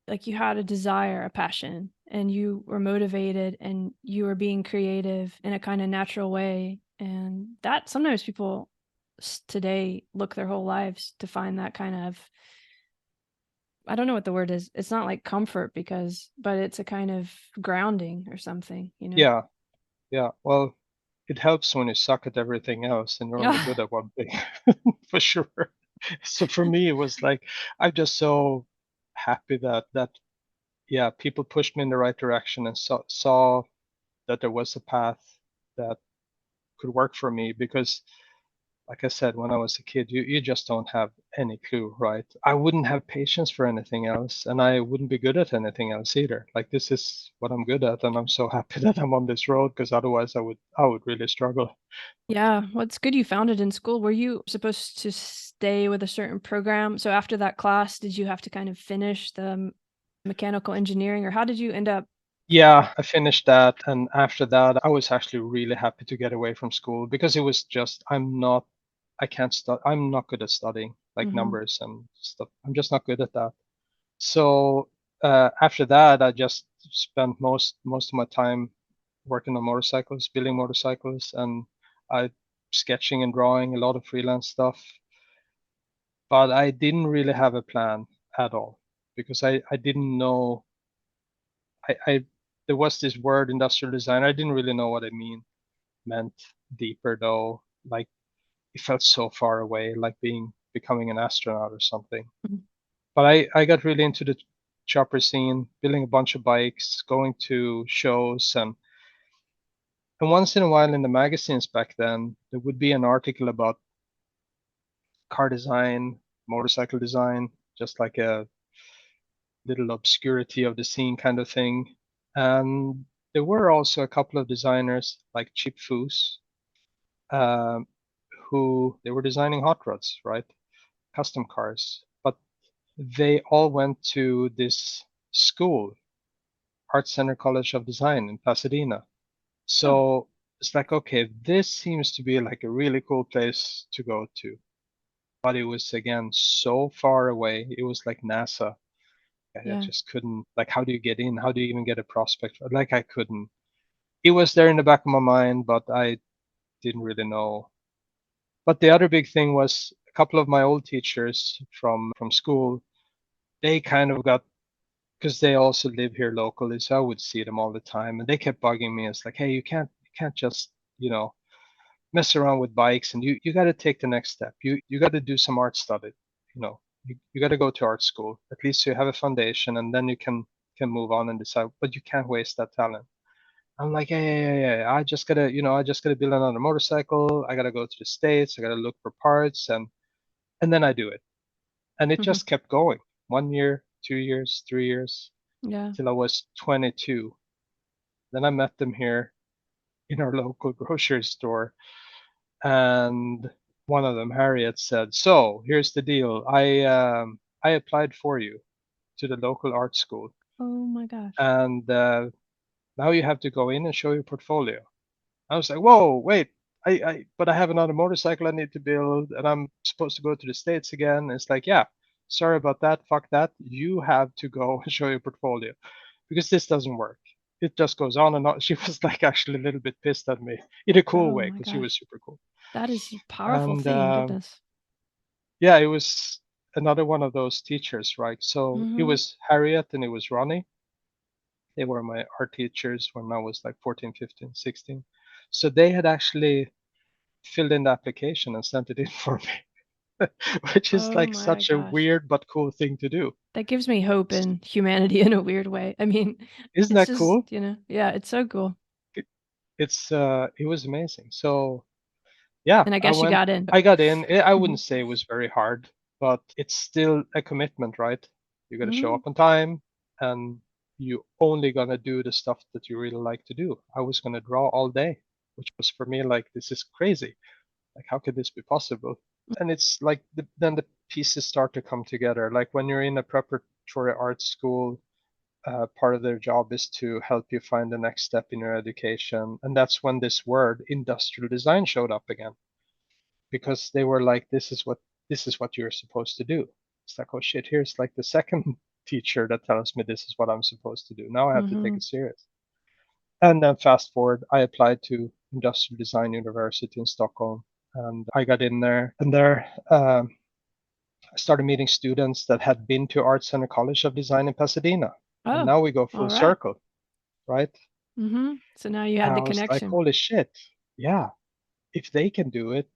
like you had a desire, a passion, and you were motivated and you were being creative in a kind of natural way. And that sometimes people today look their whole lives to find that kind of, I don't know what the word is. It's not like comfort but it's a kind of grounding or something, you know? Yeah, yeah. Well, it helps when you suck at everything else and you're only good at one thing, for sure. So for me, it was like I'm just so happy that yeah, people pushed me in the right direction and saw that there was a path that could work for me because like I said, when I was a kid, you just don't have any clue, right? I wouldn't have patience for anything else, and I wouldn't be good at anything else either. Like this is what I'm good at, and I'm so happy that I'm on this road because otherwise I would really struggle. Yeah, well, it's good you found it in school. Were you supposed to stay with a certain program? So after that class, did you have to kind of finish the mechanical engineering, or how did you end up? Yeah, I finished that, and after that, I was actually really happy to get away from school because it was just I can't I'm not good at studying like Mhm. numbers and stuff. I'm just not good at that. So after that, I just spent most of my time working on motorcycles, building motorcycles, and I sketching and drawing a lot of freelance stuff. But I didn't really have a plan at all because I didn't know I there was this word industrial design. I didn't really know what it meant deeper though. Like it felt so far away, like becoming an astronaut or something. Mhm. But I got really into the chopper scene, building a bunch of bikes, going to shows, and once in a while in the magazines back then, there would be an article about car design, motorcycle design, just like a little obscurity of the scene kind of thing. And there were also a couple of designers like Chip Foose, um, who they were designing hot rods, right? Custom cars. But they all went to this school, Art Center College of Design in Pasadena. Oh, So it's like, okay, this seems to be like a really cool place to go to. But it was again so far away. It was like NASA. I yeah. just couldn't, like, how do you get in? How do you even get a prospect? Like, I couldn't. It was there in the back of my mind, but I didn't really know. But the other big thing was a couple of my old teachers from school. They kind of got because they also live here locally, so I would see them all the time, and they kept bugging me. It's like, hey, you can't just mess around with bikes, and you got to take the next step. You got to do some art study. You got to go to art school. At least you have a foundation, and then you can move on and decide. But you can't waste that talent. I'm like, yeah. I just gotta build another motorcycle. I gotta go to the States. I gotta look for parts, and then I do it. And it Mhm. just kept going. 1 year, 2 years, 3 years, Yeah. till I was 22. Then I met them here in our local grocery store, and one of them, Harriet, said, "So here's the deal. I applied for you to the local art school, Oh my gosh. and now you have to go in and show your portfolio." I was like, "Whoa, wait! But I have another motorcycle I need to build, and I'm supposed to go to the States again." It's like, "Yeah, sorry about that. Fuck that. You have to go and show your portfolio because this doesn't work." It just goes on and on. She was like actually a little bit pissed at me in a cool Oh way my because she was gosh. super cool. That is a powerful And thing. Goodness. yeah, it was another one of those teachers, right? So it Mhm. was Harriet and it was Ronnie. They were my art teachers when I was like 14, 15, 16. So they had actually filled in the application and sent it in for me, which is Oh like my such a gosh. weird but cool thing to do. That gives me hope in humanity in a weird way. I mean, Isn't it's that just, cool? yeah, it's so cool. It, it was amazing. So yeah, And I I guess you went, got in. I got in. I Mhm. wouldn't say it was very hard, but it's still a commitment, right? You got to show Mhm. up on time, and you only gonna do the stuff that you really like to do. I was gonna draw all day, which was for me like, this is crazy. Like, how could this be possible? And it's like then the pieces start to come together. Like when you're in a preparatory art school, part of their job is to help you find the next step in your education, and that's when this word industrial design showed up again because they were like, this is what you're supposed to do. It's like, oh shit, here's like the second teacher that tells me this is what I'm supposed to do. Now I have to take Mhm. it serious. And then fast forward, I applied to Industrial Design University in Stockholm, and I got in there. And there, I started meeting students that had been to Art Center College of Design in Pasadena, and Oh, now we go all full right. circle, right? Mhm. So now you And had I the was like, connection. holy shit. yeah, if they can do it,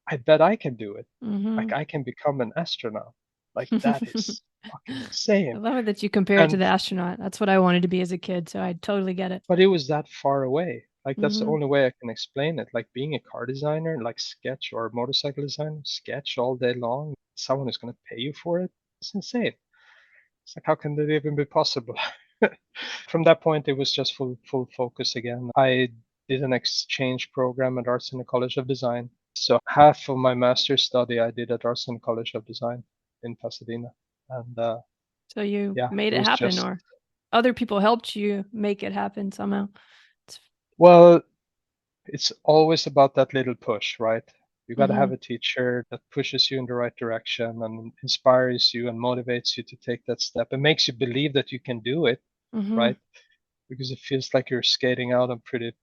I bet I can do it. Like Mm-hmm. I can become an astronaut. Like that is fucking I insane. love it that you compare it to And the astronaut. That's what I wanted to be as a kid, so I totally get it. but it was that far away. Like that's the Mm-hmm. only way I can explain it. Like being a car designer, like sketch or motorcycle designer, sketch all day long. Someone is going to pay you for it. It's insane. It's like how can that even be possible? From that point, it was just full focus again. I did an exchange program at Arts and College of Design. So half of my master's study I did at Arts and College of Design in Pasadena, and So you yeah, made it it was happen, just or other people helped you make it happen somehow. It's, well, it's always about that little push, right? You got to mm-hmm. have a teacher that pushes you in the right direction and inspires you and motivates you to take that step and makes you believe that you can do it, Mm-hmm. right? Because it feels like you're skating out on pretty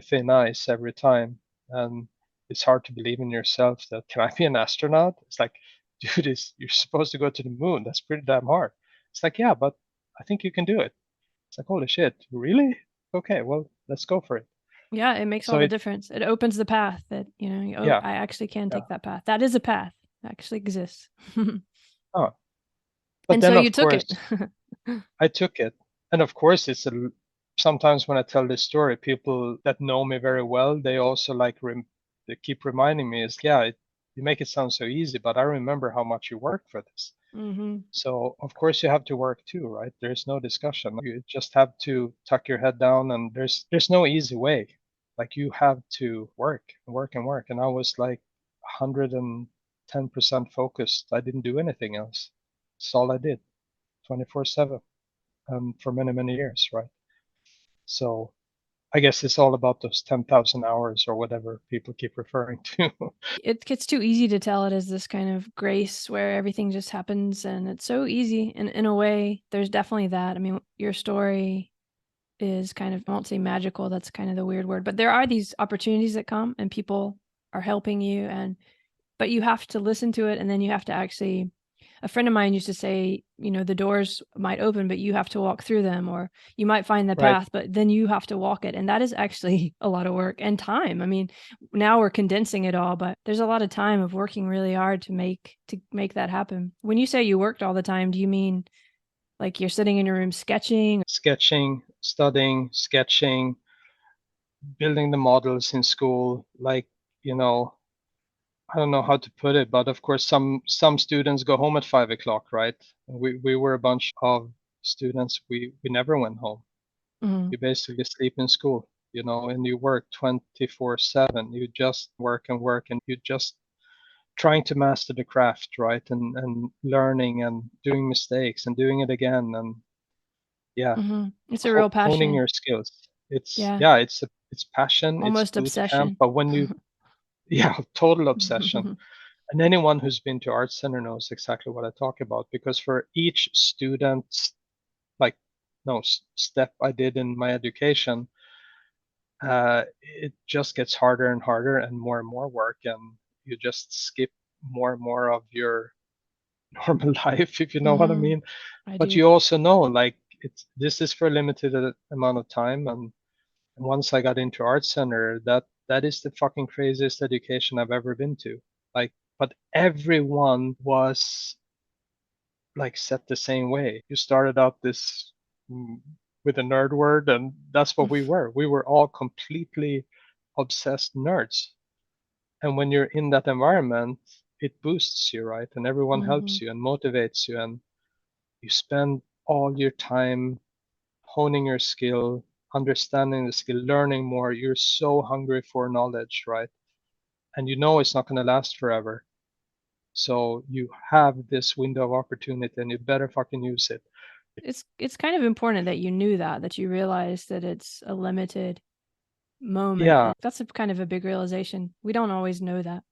thin ice every time, and it's hard to believe in yourself that can I be an astronaut? It's like, dude, you're supposed to go to the moon. That's pretty damn hard. It's like, yeah, but I think you can do it. It's like, holy shit, really? Okay, well, let's go for it. Yeah, it makes So all the it, difference. It opens the path that, oh, yeah, I actually can yeah. take that path. That is a path. That actually exists. Oh, but And so then you of took it. course I took it, and of course sometimes when I tell this story, people that know me very well, they also like they keep reminding me, is yeah, you make it sound so easy, but I remember how much you worked for this. Mm-hmm. So of course you have to work too, right? There's no discussion. You just have to tuck your head down, and there's no easy way. Like you have to work and work and work, and I was like 110% focused. I didn't do anything else. That's all I did, 24/7, for many years, right? So I guess it's all about those 10,000 hours or whatever people keep referring to. It gets too easy to tell it as this kind of grace where everything just happens and it's so easy. And in a way, there's definitely that. I mean, your story is kind of, I won't say magical, that's kind of the weird word, but there are these opportunities that come and people are helping you, and but you have to listen to it, and then you have to actually, a friend of mine used to say, the doors might open but you have to walk through them, or you might find the Right. path but then you have to walk it, and that is actually a lot of work and time. I mean, now we're condensing it all, but there's a lot of time of working really hard to make that happen. When you say you worked all the time, do you mean like you're sitting in your room sketching? Sketching, studying, sketching, building the models in school, like, you know, I don't know how to put it, but of course some students go home at 5 o'clock, right? We were a bunch of students. We never went home. Mm-hmm. You basically sleep in school, and you work 24/7. You just work and work, and you just trying to master the craft, right? And learning and doing mistakes and doing it again, and yeah, Mm-hmm. It's a real honing passion. your skills. It's Yeah, yeah, it's passion, it's almost boot camp, obsession. but when you yeah, total obsession. And anyone who's been to art center knows exactly what I talk about, because for each student, like no step I did in my education, it just gets harder and harder and more work, and you just skip more and more of your normal life, if you know what I Mm-hmm. mean. I But do. you also know, like, this is for a limited amount of time, and once I got into art center, that is the fucking craziest education I've ever been to. Like, but everyone was like set the same way. You started out this mm, with a nerd word, and that's what we were. We were all completely obsessed nerds. And when you're in that environment, it boosts you, right? And everyone Mm-hmm. helps you and motivates you, and you spend all your time honing your skill, understanding the skill, learning more. You're so hungry for knowledge, right? And you know it's not going to last forever. So you have this window of opportunity, and you better fucking use it. It's kind of important that you knew that you realized that it's a limited moment. Yeah. That's a kind of a big realization. We don't always know that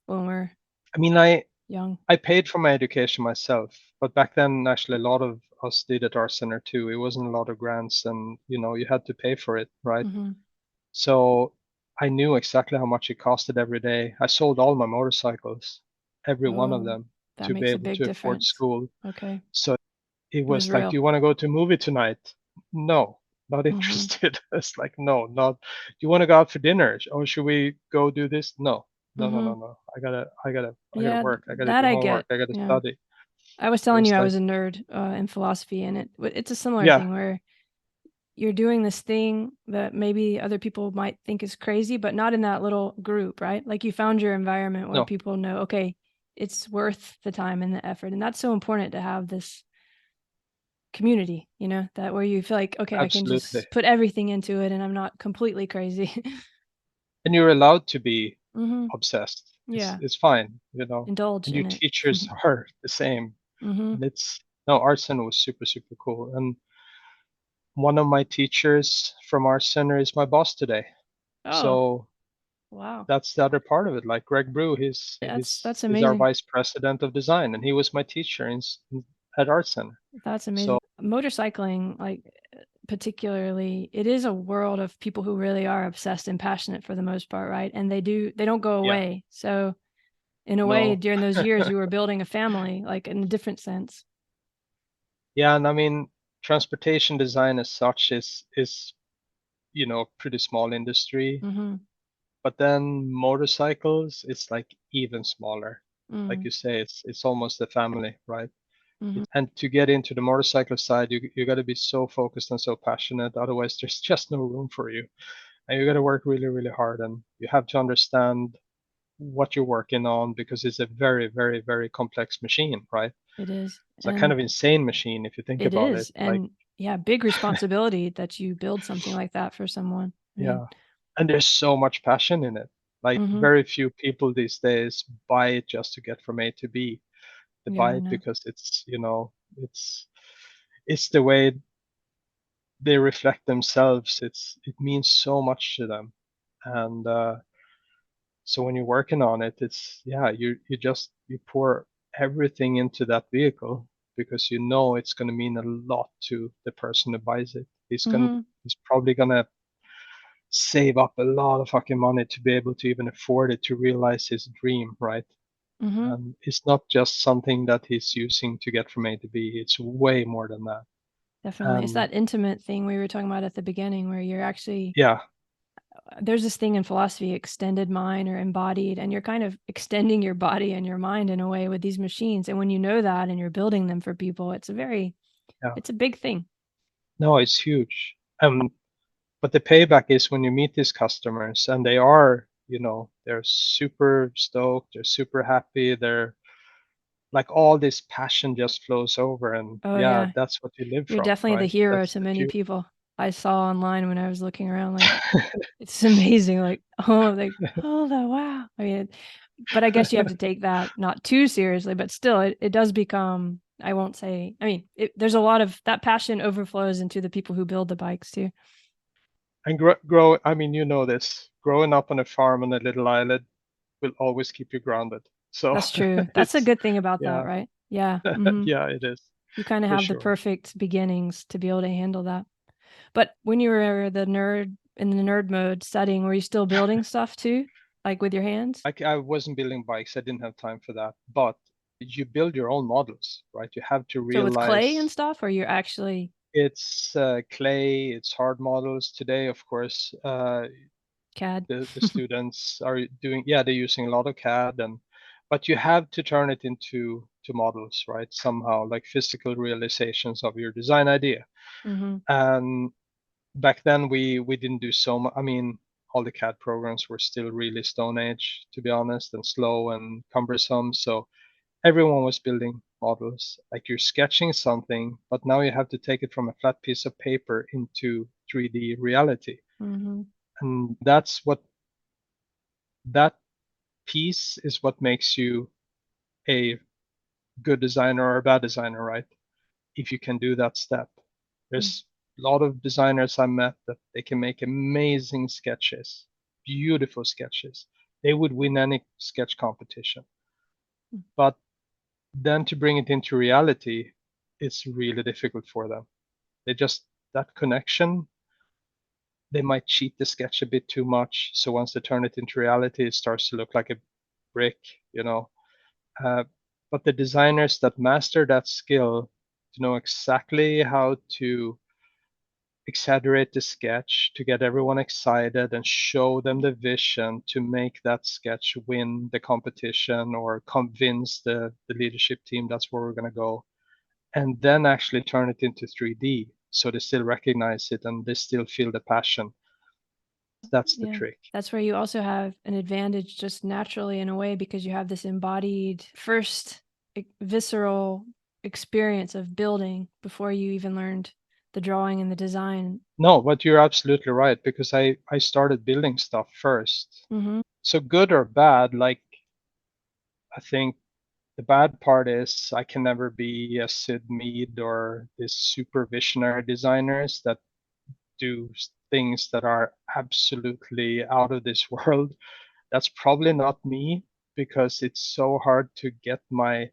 when we're I mean, I young. I paid for my education myself, but back then, actually, a lot of us did at our center too. It wasn't a lot of grants, and you had to pay for it, right? Mm-hmm. So I knew exactly how much it costed every day. I sold all my motorcycles, every one of Oh, them, that to be makes a able big to afford difference. school. Okay. So it It was was like, do real. you want to go to a movie tonight? No, not Mm-hmm. interested. It's like, no, not. Do you want to go out for dinner? Or should we go do this? No, no, no, Mm-hmm. no, no. I gotta Yeah, work. I gotta that do I homework. get. I gotta Yeah. study. I was So telling you it's I like, was a nerd in philosophy, and it's a similar yeah, thing where you're doing this thing that maybe other people might think is crazy, but not in that little group, right? Like you found your environment where no, people know, okay, it's worth the time and the effort. And that's so important to have this community, that where you feel like, okay, I can absolutely. just put everything into it and I'm not completely crazy. And you're allowed to be Mm-hmm. obsessed. It's Yeah. it's fine, you know. Indulge And your in it. teachers are the same. Mm-hmm. And it's no, art center was super, super cool. And one of my teachers from art center is my boss today. Oh, So wow. that's the other part of it. Like Greg Brew, That's he's our amazing. vice president of design, and he was my teacher at art center. That's So amazing. Motorcycling, like particularly, it is a world of people who really are obsessed and passionate for the most part, right? And they don't go yeah, away. So in a way, no, during those years, you were building a family, like in a different sense. yeah, and I mean, transportation design as such is pretty small industry. Mm-hmm. But then motorcycles, it's like even smaller. Like Mm-hmm. you say, it's almost a family, right? Mm-hmm. And to get into the motorcycle side, you got to be so focused and so passionate. Otherwise, there's just no room for you. And you got to work really, really hard, and you have to understand what you're working on because it's a very, very, very complex machine, right? It is. It's a kind And of insane machine if you think it about it. is. Like, And yeah, big responsibility that you build something like that for someone. I mean, yeah, and there's so much passion in it. Like, mm-hmm. very few people these days buy it just to get from A to B. They Yeah, buy I it know. because it's the way they reflect themselves. It means so much to them, and so when you're working on it, it's yeah, you pour everything into that vehicle because you know it's going to mean a lot to the person who buys it. Mm-hmm. He's probably gonna save up a lot of fucking money to be able to even afford it to realize his dream, right? Mm-hmm. And it's not just something that he's using to get from A to B. It's way more than that. Definitely. It's And that intimate thing we were talking about at the beginning where you're actually, yeah, there's this thing in philosophy, extended mind or embodied, and you're kind of extending your body and your mind in a way with these machines. And when you know that and you're building them for people, yeah, it's a big thing. no, it's huge. But the payback is when you meet these customers and they are, they're super stoked, they're super happy, they're like all this passion just flows over, and Oh, yeah, yeah. that's what you live You're from, definitely the right? hero That's to the many fuel. people. I saw online when I was looking around, like, it's amazing. Oh, wow. I mean, but I guess you have to take that not too seriously, but still, it does become, I won't say, I mean, there's a lot of that passion overflows into the people who build the bikes too. And I mean, you know this, growing up on a farm on a little island will always keep you grounded. So That's true. That's a it's, good thing about that, yeah, right? Yeah. Mm-hmm. yeah, it is You kind of for have the sure. perfect beginnings to be able to handle that. But when you were the nerd in the nerd mode studying, were you still building stuff too, like with your hands? I wasn't building bikes. I didn't have time for that. But you build your own models, right? You have to So with clay and realize stuff, or you're actually it's clay, it's hard models. Today, of course, CAD? the students are doing, yeah, they're using a lot of CAD, but you have to turn it into models, right? Somehow, like physical realizations of your design idea. Mm-hmm. And back then we didn't do so much. I mean, all the CAD programs were still really Stone Age, to be honest, and slow and cumbersome. So everyone was building models. Like, you're sketching something, but now you have to take it from a flat piece of paper into 3D reality. Mm-hmm. And that piece is what makes you a good designer or a bad designer, right? If you can do that step. There's a lot of designers I met that they can make amazing sketches, beautiful sketches. They would win any sketch competition. But then to bring it into reality, it's really difficult for them. They just, that connection, they might cheat the sketch a bit too much. So once they turn it into reality, it starts to look like a brick, you know. Uh, but the designers that master that skill to know exactly how to exaggerate the sketch to get everyone excited and show them the vision to make that sketch win the competition or convince the leadership team that's where we're going to go, and then actually turn it into 3D so they still recognize it and they still feel the passion. That's the Yeah. trick. That's where you also have an advantage just naturally in a way because you have this embodied first visceral experience of building before you even learned the drawing and the design. No, but you're absolutely right because I started building stuff first. Mm-hmm. So good or bad, like I think the bad part is I can never be a Sid Mead or this super visionary designers that do things that are absolutely out of this world. That's probably not me because it's so hard to get my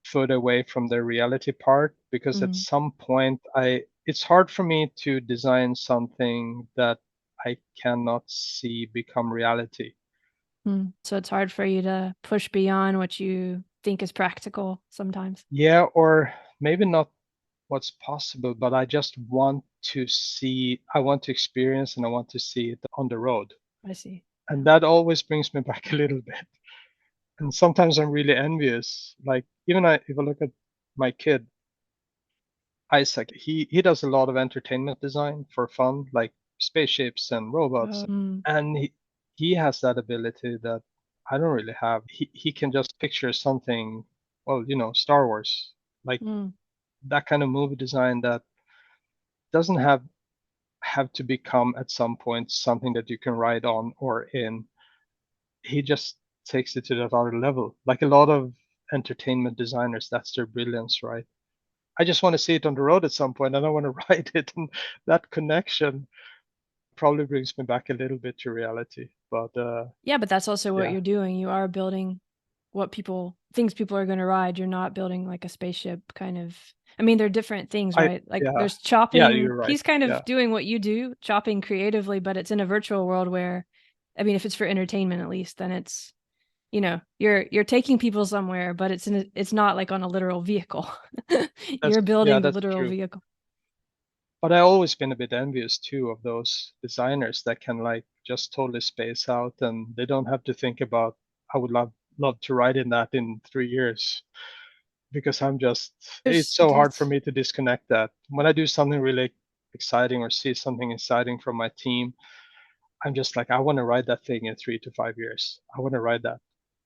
foot away from the reality part because at Mm-hmm. some point I it's hard for me to design something that I cannot see become reality. So it's hard for you to push beyond what you think is practical sometimes. Yeah, or maybe not what's possible, but I just want to see, I want to experience and I want to see it on the road. I see. Yeah. And that always brings me back a little bit. And sometimes I'm really envious. Like even if I look at my kid, Isaac, he does a lot of entertainment design for fun, like spaceships and robots. And he has that ability that I don't really have. He can just picture something, well, Star Wars, like Mm. that kind of movie design that doesn't have to become at some point something that you can write on or in. He just takes it to that other level. Like a lot of entertainment designers, that's their brilliance, right? I just want to see it on the road at some point and I want to write it. And that connection probably brings me back a little bit to reality. But Yeah, but that's also what yeah, you're doing. You are building things people are going to ride. You're not building like a spaceship kind of. I mean, they're different things, I right? Like yeah there's yeah chopping. you're right. He's kind Yeah, of doing what you do, chopping creatively, but it's in a virtual world where, I mean, if it's for entertainment at least, then it's, you're taking people somewhere, but it's not like on a literal vehicle. You're building the that's literal true. vehicle. But I always been a bit envious too of those designers that can like just totally space out and they don't have to think about I would love to write in that in 3 years because it's There's so hard for that's me to disconnect that. When I do something really exciting or see something exciting from my team, I'm just like, I want to write that thing in 3 to 5 years. I want to write that.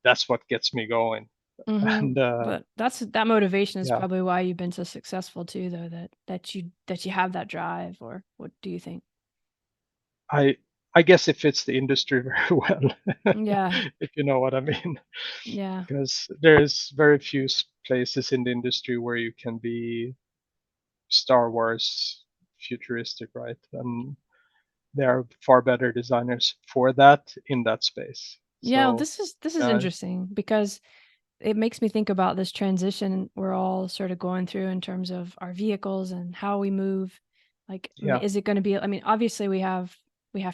That's what gets me going. Mm-hmm. And But that motivation is yeah, probably why you've been so successful too, though, that you have that drive, or what do you think? I I guess it fits the industry very well, Yeah, if you know what I mean. yeah. Because there's very few places in the industry where you can be Star Wars futuristic, right? And there are far better designers for that in that space. Yeah, well, So this is yeah, interesting because it makes me think about this transition we're all sort of going through in terms of our vehicles and how we move. Like, yeah, is it going to be, I mean, obviously we have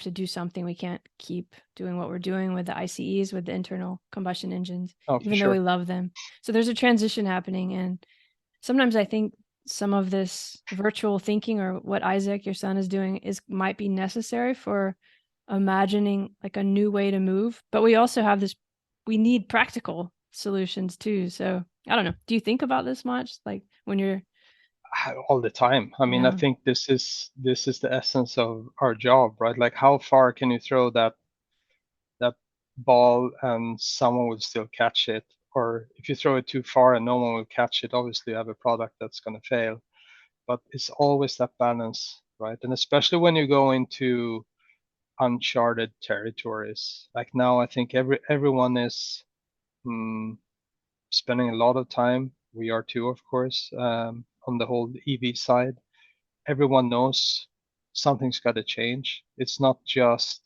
to do something. We can't keep doing what we're doing with the ICEs, with the internal combustion engines, oh for even though we sure. love them. So there's a transition happening, and sometimes I think some of this virtual thinking or what Isaac, your son, is doing might be necessary for imagining like a new way to move. But we also have this, we need practical solutions too. So I don't know. Do you think about this much? Like when you're, All the time. I mean, I yeah. think this is the essence of our job, right? Like how far can you throw that ball and someone will still catch it? Or if you throw it too far and no one will catch it, obviously you have a product that's going to fail. But it's always that balance, right? And especially when you go into uncharted territories. Like now, I think everyone is mm, spending a lot of time. We are too, of course, on the whole EV side. Everyone knows something's got to change. It's not just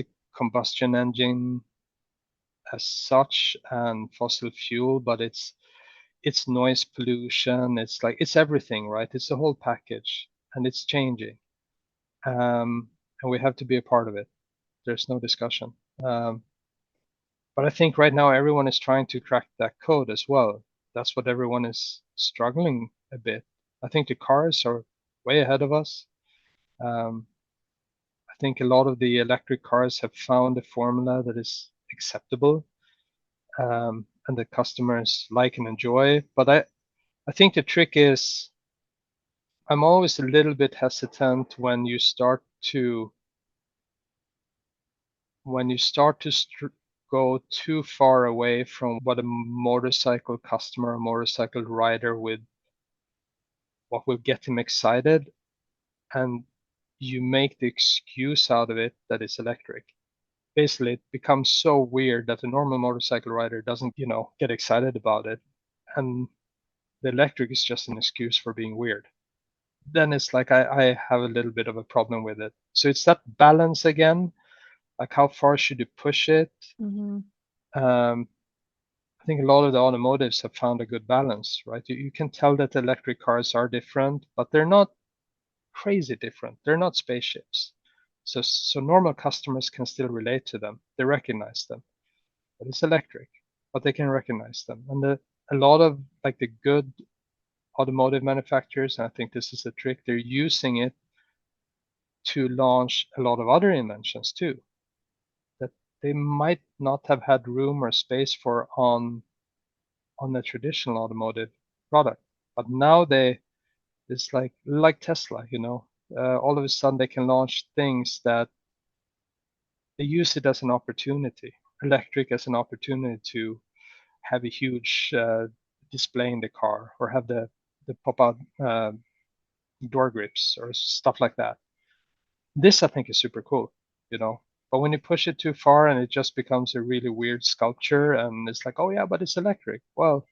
a combustion engine as such and fossil fuel, but it's noise pollution. It's like it's everything, right? It's the whole package, and it's changing, and we have to be a part of it. There's no discussion. Um, but I think right now everyone is trying to crack that code as well. That's what everyone is struggling a bit. I think the cars are way ahead of us. Um, I think a lot of the electric cars have found a formula that is acceptable, and the customers like and enjoy. But I think the trick is I'm always a little bit hesitant when you start to go too far away from what a motorcycle customer, a motorcycle rider with what will get him excited, and you make the excuse out of it that it's electric. Basically, it becomes so weird that a normal motorcycle rider doesn't, get excited about it. And the electric is just an excuse for being weird. Then it's like I have a little bit of a problem with it. So it's that balance again, like how far should you push it? Mm-hmm. Um, I think a lot of the automotives have found a good balance, right? You can tell that electric cars are different, but they're not crazy different. They're not spaceships. So normal customers can still relate to them. They recognize them. But it's electric, but they can recognize them. And a lot of like the good automotive manufacturers, and I think this is a trick, they're using it to launch a lot of other inventions too that they might not have had room or space for on the traditional automotive product. But now it's like Tesla, all of a sudden they can launch things that they use it as an opportunity, electric as an opportunity to have a huge display in the car or have the pop-out door grips or stuff like that. This I think is super cool, you know. But when you push it too far and it just becomes a really weird sculpture and it's like, oh yeah, but it's electric. Well,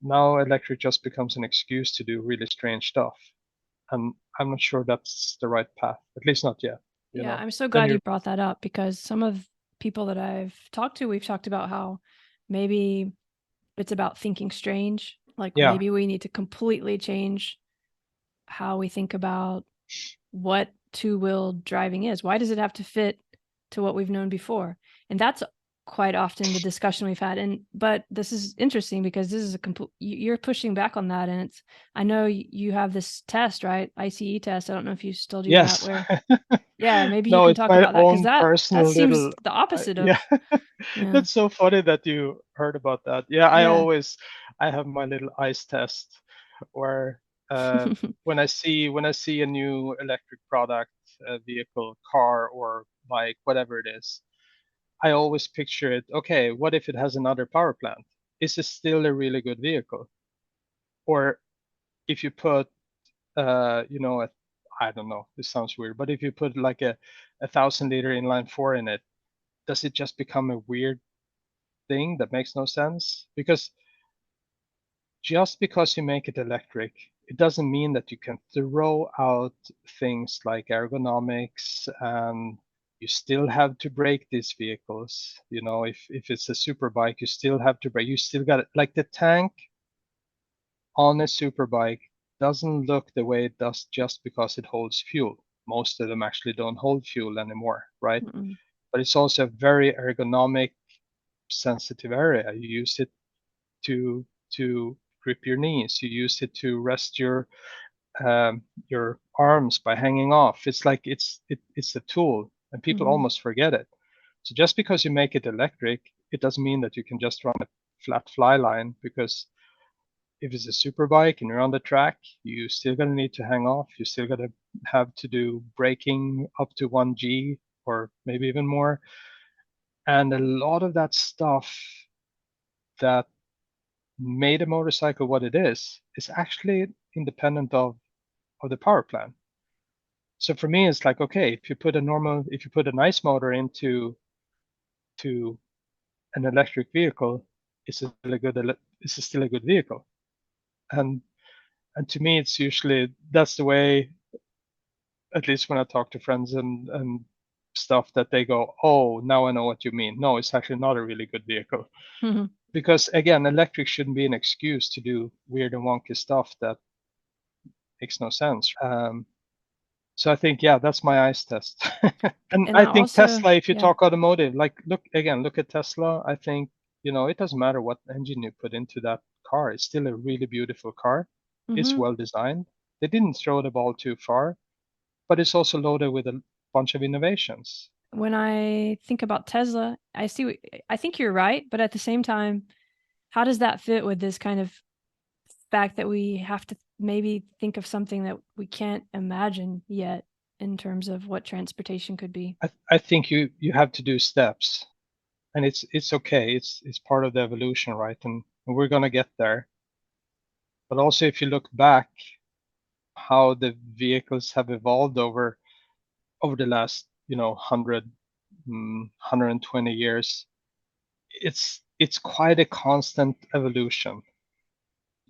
now electric just becomes an excuse to do really strange stuff. And I'm not sure that's the right path, at least not yet, you Yeah, know. I'm so Then glad you're, you brought that up because some of people that I've talked to, we've talked about how maybe it's about thinking strange. Like yeah, maybe we need to completely change how we think about what two-wheel driving is. Why does it have to fit to what we've known before? And that's quite often the discussion we've had. And but this is interesting because this is a complete you're pushing back on that, and it's I know you have this test, right? ICE test. I don't know if you still do that yes. where yeah, maybe you No, can it's talk my about that because own that personal seems little, the opposite yeah. of yeah. That's so funny that you heard about that. Yeah, Yeah. I have my little ice test where uh, when I see a new electric product, a vehicle, car or bike, whatever it is, I always picture it. Okay, what if it has another power plant? Is it still a really good vehicle? Or if you put, I don't know, this sounds weird, but if you put like a 1,000 liter inline four in it, does it just become a weird thing that makes no sense? Because just because you make it electric, it doesn't mean that you can throw out things like ergonomics, and you still have to brake these vehicles. If it's a super bike, you still have to brake. You still got it. Like the tank on a super bike doesn't look the way it does just because it holds fuel. Most of them actually don't hold fuel anymore, right? Mm-mm. But it's also a very ergonomic, sensitive area. You use it to grip your knees. You use it to rest your arms by hanging off. It's like it's a tool, and people Mm-hmm. almost forget it. So just because you make it electric, it doesn't mean that you can just run a flat fly line, because if it's a super bike and you're on the track, you still gonna need to hang off. You still gonna have to do braking up to 1G or maybe even more. And a lot of that stuff that made a motorcycle what it is actually independent of the power plant. So for me, it's like, okay, if you put a nice motor into to an electric vehicle, it's still a good vehicle. And and to me, it's usually that's the way, at least when I talk to friends and stuff, that they go, oh, now I know what you mean. No, it's actually not a really good vehicle. Mm-hmm. Because again, electric shouldn't be an excuse to do weird and wonky stuff that makes no sense. So I think, yeah, that's my ice test. And And I I think also Tesla, if you yeah. talk automotive, like look at Tesla. I think, it doesn't matter what engine you put into that car. It's still a really beautiful car. It's Mm-hmm. well designed. They didn't throw the ball too far, but it's also loaded with a bunch of innovations. When I think about Tesla, I think you're right, but at the same time, how does that fit with this kind of fact that we have to maybe think of something that we can't imagine yet in terms of what transportation could be? I think you have to do steps, and it's okay. It's part of the evolution, right? And we're gonna get there. But also, if you look back, how the vehicles have evolved over the last 120 years, it's quite a constant evolution.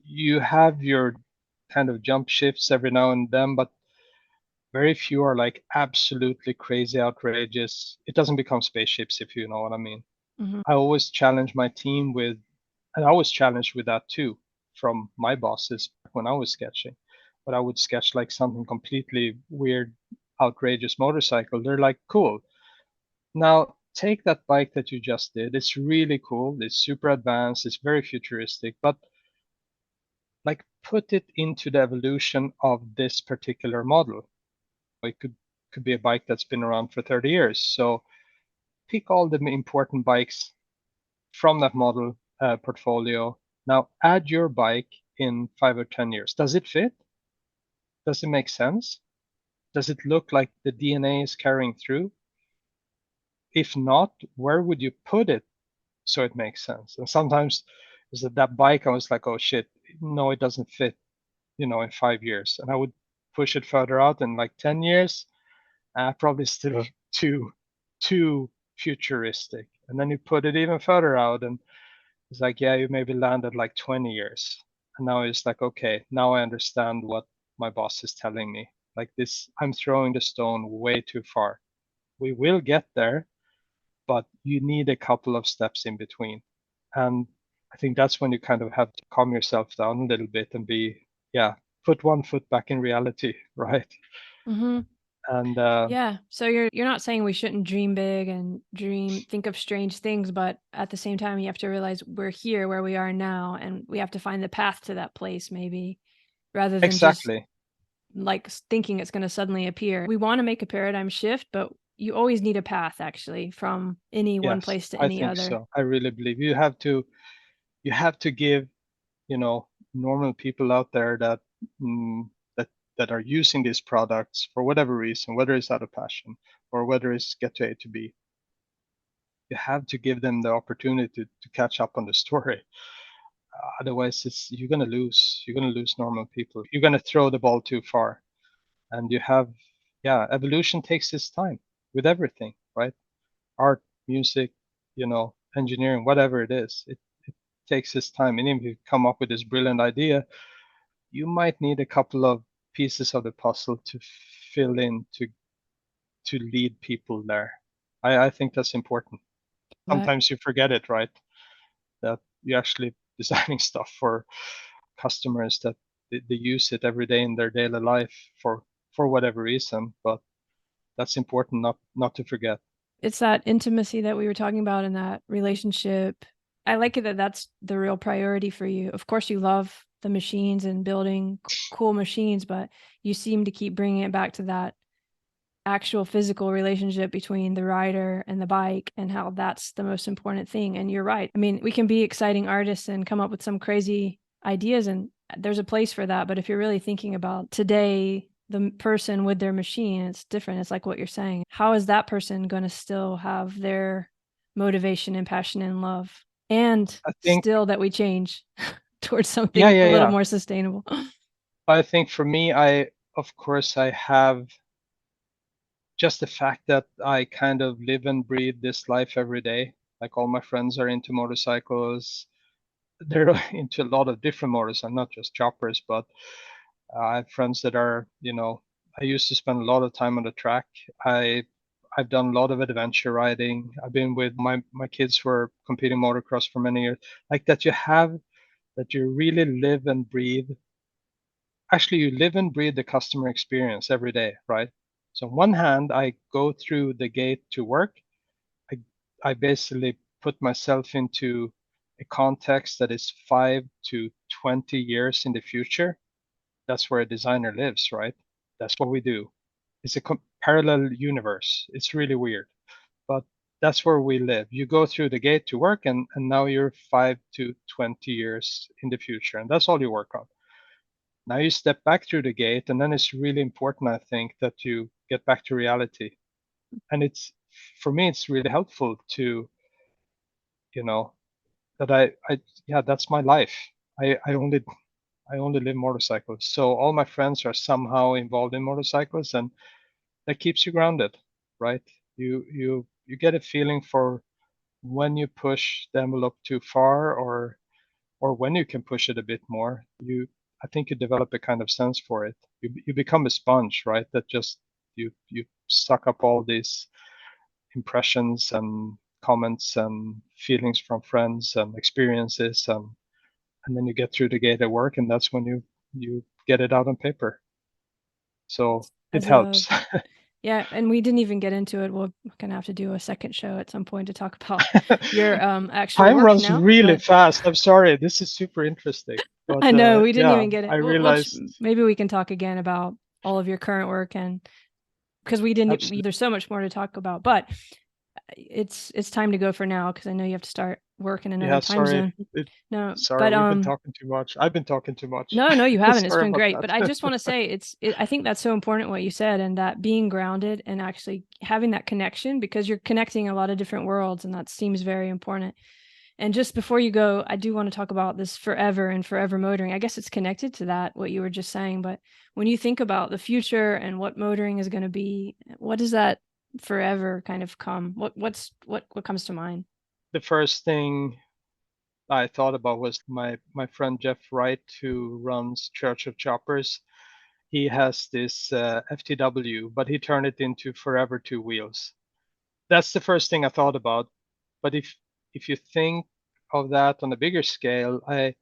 You have your kind of jump shifts every now and then, but very few are like absolutely crazy, outrageous. It doesn't become spaceships, if you know what I mean. Mhm. I always challenge my team with, and I was challenged with that too from my bosses when I was sketching. But I would sketch like something completely weird, outrageous motorcycle. They're like, cool. Now take that bike that you just did. It's really cool. It's super advanced. It's very futuristic, but like put it into the evolution of this particular model. It could be a bike that's been around for 30 years. So pick all the important bikes from that model portfolio. Now add your bike in 5 or 10 years. Does it fit? Does it make sense? Does it look like the DNA is carrying through? If not, where would you put it so it makes sense? And sometimes is that bike I was like, oh shit, no, it doesn't fit, in 5 years. And I would push it further out in like 10 years, probably still too futuristic. And then you put it even further out and it's like, yeah, you maybe landed like 20 years. And now it's like, okay, now I understand what my boss is telling me. Like this, I'm throwing the stone way too far. We will get there, but you need a couple of steps in between. And I think that's when you kind of have to calm yourself down a little bit and be, yeah, put one foot back in reality, right? Mhm. And Yeah. So you're not saying we shouldn't dream big and think of strange things, but at the same time you have to realize we're here where we are now and we have to find the path to that place maybe rather than just exactly, like thinking it's going to suddenly appear. We want to make a paradigm shift, but you always need a path actually from any one yes, place to I any think other. so. I really believe you have to give, normal people out there that mm, that that are using these products for whatever reason, whether it's out of passion or whether it's get to A to B, you have to give them the opportunity to catch up on the story. Otherwise, you're gonna lose normal people. You're gonna throw the ball too far, and yeah, evolution takes its time with everything, right? Art, music, engineering, whatever it is, it takes its time. And if you come up with this brilliant idea, you might need a couple of pieces of the puzzle to fill in to lead people there. I think that's important. But Sometimes you forget it, right? That you're actually designing stuff for customers that they use it every day in their daily life for whatever reason. But that's important not to forget. it's that intimacy that we were talking about in that relationship. I like it that that's the real priority for you. Of course, you love the machines and building cool machines, but you seem to keep bringing it back to that actual physical relationship between the rider and the bike and how that's the most important thing. And you're right. I mean, we can be exciting artists and come up with some crazy ideas, and there's a place for that. But if you're really thinking about today, the person with their machine, it's different. It's like what you're saying. How is that person going to still have their motivation and passion and love? And I think, still that we change towards yeah, something yeah, a little yeah. more sustainable. I think for me, of course, I have just the fact that I kind of live and breathe this life every day. Like all my friends are into motorcycles. They're into a lot of different motorcycles, not just choppers, but I have friends that are, I used to spend a lot of time on the track. I I've done a lot of adventure riding. I've been with my kids who are competing motocross for many years. Like that you really live and breathe. Actually, you live and breathe the customer experience every day, right? So on one hand, I go through the gate to work. I, I basically put myself into a context that is 5 to 20 years in the future. That's where a designer lives, right? That's what we do. it's a parallel universe. It's really weird, but that's where we live. You go through the gate to work, and now you're 5 to 20 years in the future, and that's all you work on. Now you step back through the gate, and then it's really important, I think, that you get back to reality. And it's, for me, it's really helpful to, you know, that yeah, that's my life. I only live motorcycles. So all my friends are somehow involved in motorcycles, and that keeps you grounded, right? You get a feeling for when you push the envelope too far, or when you can push it a bit more. I think you develop a kind of sense for it. You become a sponge, right? That just you suck up all these impressions and comments and feelings from friends and experiences, and then you get through the gate at work, and that's when you get it out on paper. So it As a helps. Yeah, and we didn't even get into it. We're gonna have to do a second show at some point to talk about your actual Time work runs now. really But fast. I'm sorry. This is super interesting. But I know we didn't yeah, even get I it. realized Maybe we can talk again about all of your current work, and because we didn't, absolutely. there's so much more to talk about. But it's time to go for now because I know you have to start work in another Yeah, time sorry. zone. No, Sorry, but we've been talking too much. I've been talking too much. no, you haven't. It's Sorry been about great. But I that. just want to say I think that's so important what you said, and that being grounded and actually having that connection, because you're connecting a lot of different worlds, and that seems very important. And just before you go, I do want to talk about this forever and forever motoring. I guess it's connected to that, what you were just saying. But when you think about the future and what motoring is going to be, what does that forever kind of come? What comes to mind? The first thing I thought about was my friend Jeff Wright, who runs Church of Choppers. He has this FTW, but he turned it into Forever Two Wheels. That's the first thing I thought about. But if you think of that on a bigger scale, I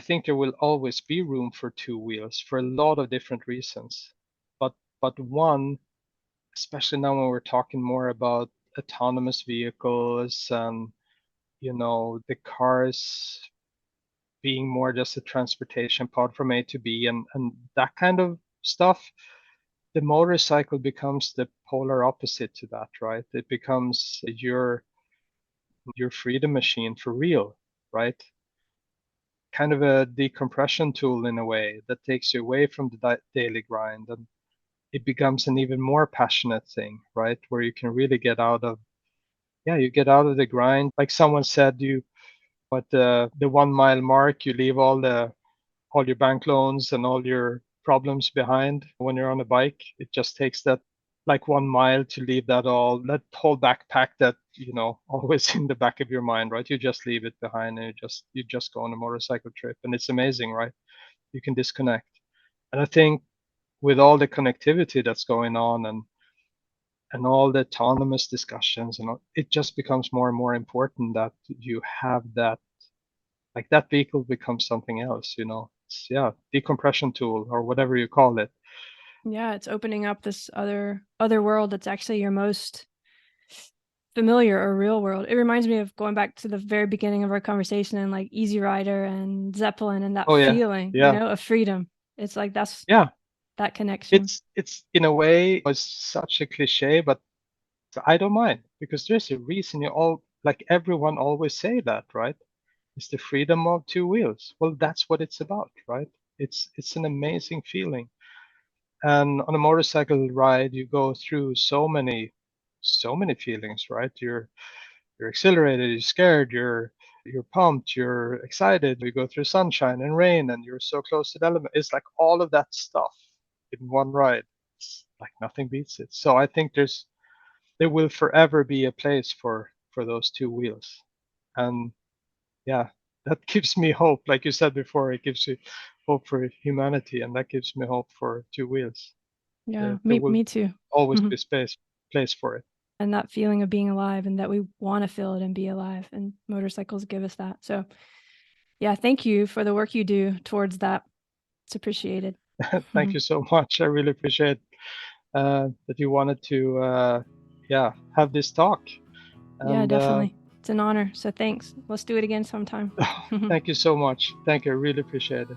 think there will always be room for two wheels for a lot of different reasons. But one, especially now when we're talking more about autonomous vehicles and the cars being more just a transportation pod from A to B and that kind of stuff, the motorcycle becomes the polar opposite to that, right? It becomes your freedom machine for real, right? Kind of a decompression tool in a way that takes you away from the daily grind, and it becomes an even more passionate thing, right? Where you can really get out of, yeah, you get out of the grind. Like someone said, but the 1 mile mark, you leave all your bank loans and all your problems behind when you're on a bike. It just takes that like 1 mile to leave that whole backpack that, always in the back of your mind, right? You just leave it behind and you just go on a motorcycle trip. And it's amazing, right? You can disconnect. And I think with all the connectivity that's going on and all the autonomous discussions and all, it just becomes more and more important that you have that, like that vehicle becomes something else, it's, yeah, decompression tool or whatever you call it. Yeah, it's opening up this other world that's actually your most familiar or real world. It reminds me of going back to the very beginning of our conversation and like Easy Rider and Zeppelin and that Oh yeah, feeling, yeah, of freedom. It's like that's yeah. that connection. It's in a way was such a cliche, but I don't mind because there's a reason you all, like everyone always say that, right? It's the freedom of two wheels. Well, that's what it's about, right? It's an amazing feeling. And on a motorcycle ride, you go through so many feelings, right? You're exhilarated, you're scared, you're pumped, you're excited. You go through sunshine and rain, and you're so close to the element. It's like all of that stuff in one ride. It's like nothing beats it. So I think there will forever be a place for those two wheels, and yeah, that gives me hope. Like you said before, it gives you hope for humanity, and that gives me hope for two wheels. Yeah, There me will me too. always be place for it. And that feeling of being alive and that we want to feel it and be alive, and motorcycles give us that. So, yeah, thank you for the work you do towards that. It's appreciated. Thank you so much. I really appreciate that you wanted to, yeah, have this talk. Yeah, And definitely. It's an honor. So thanks. Let's do it again sometime. thank you so much. Thank you. I really appreciate it.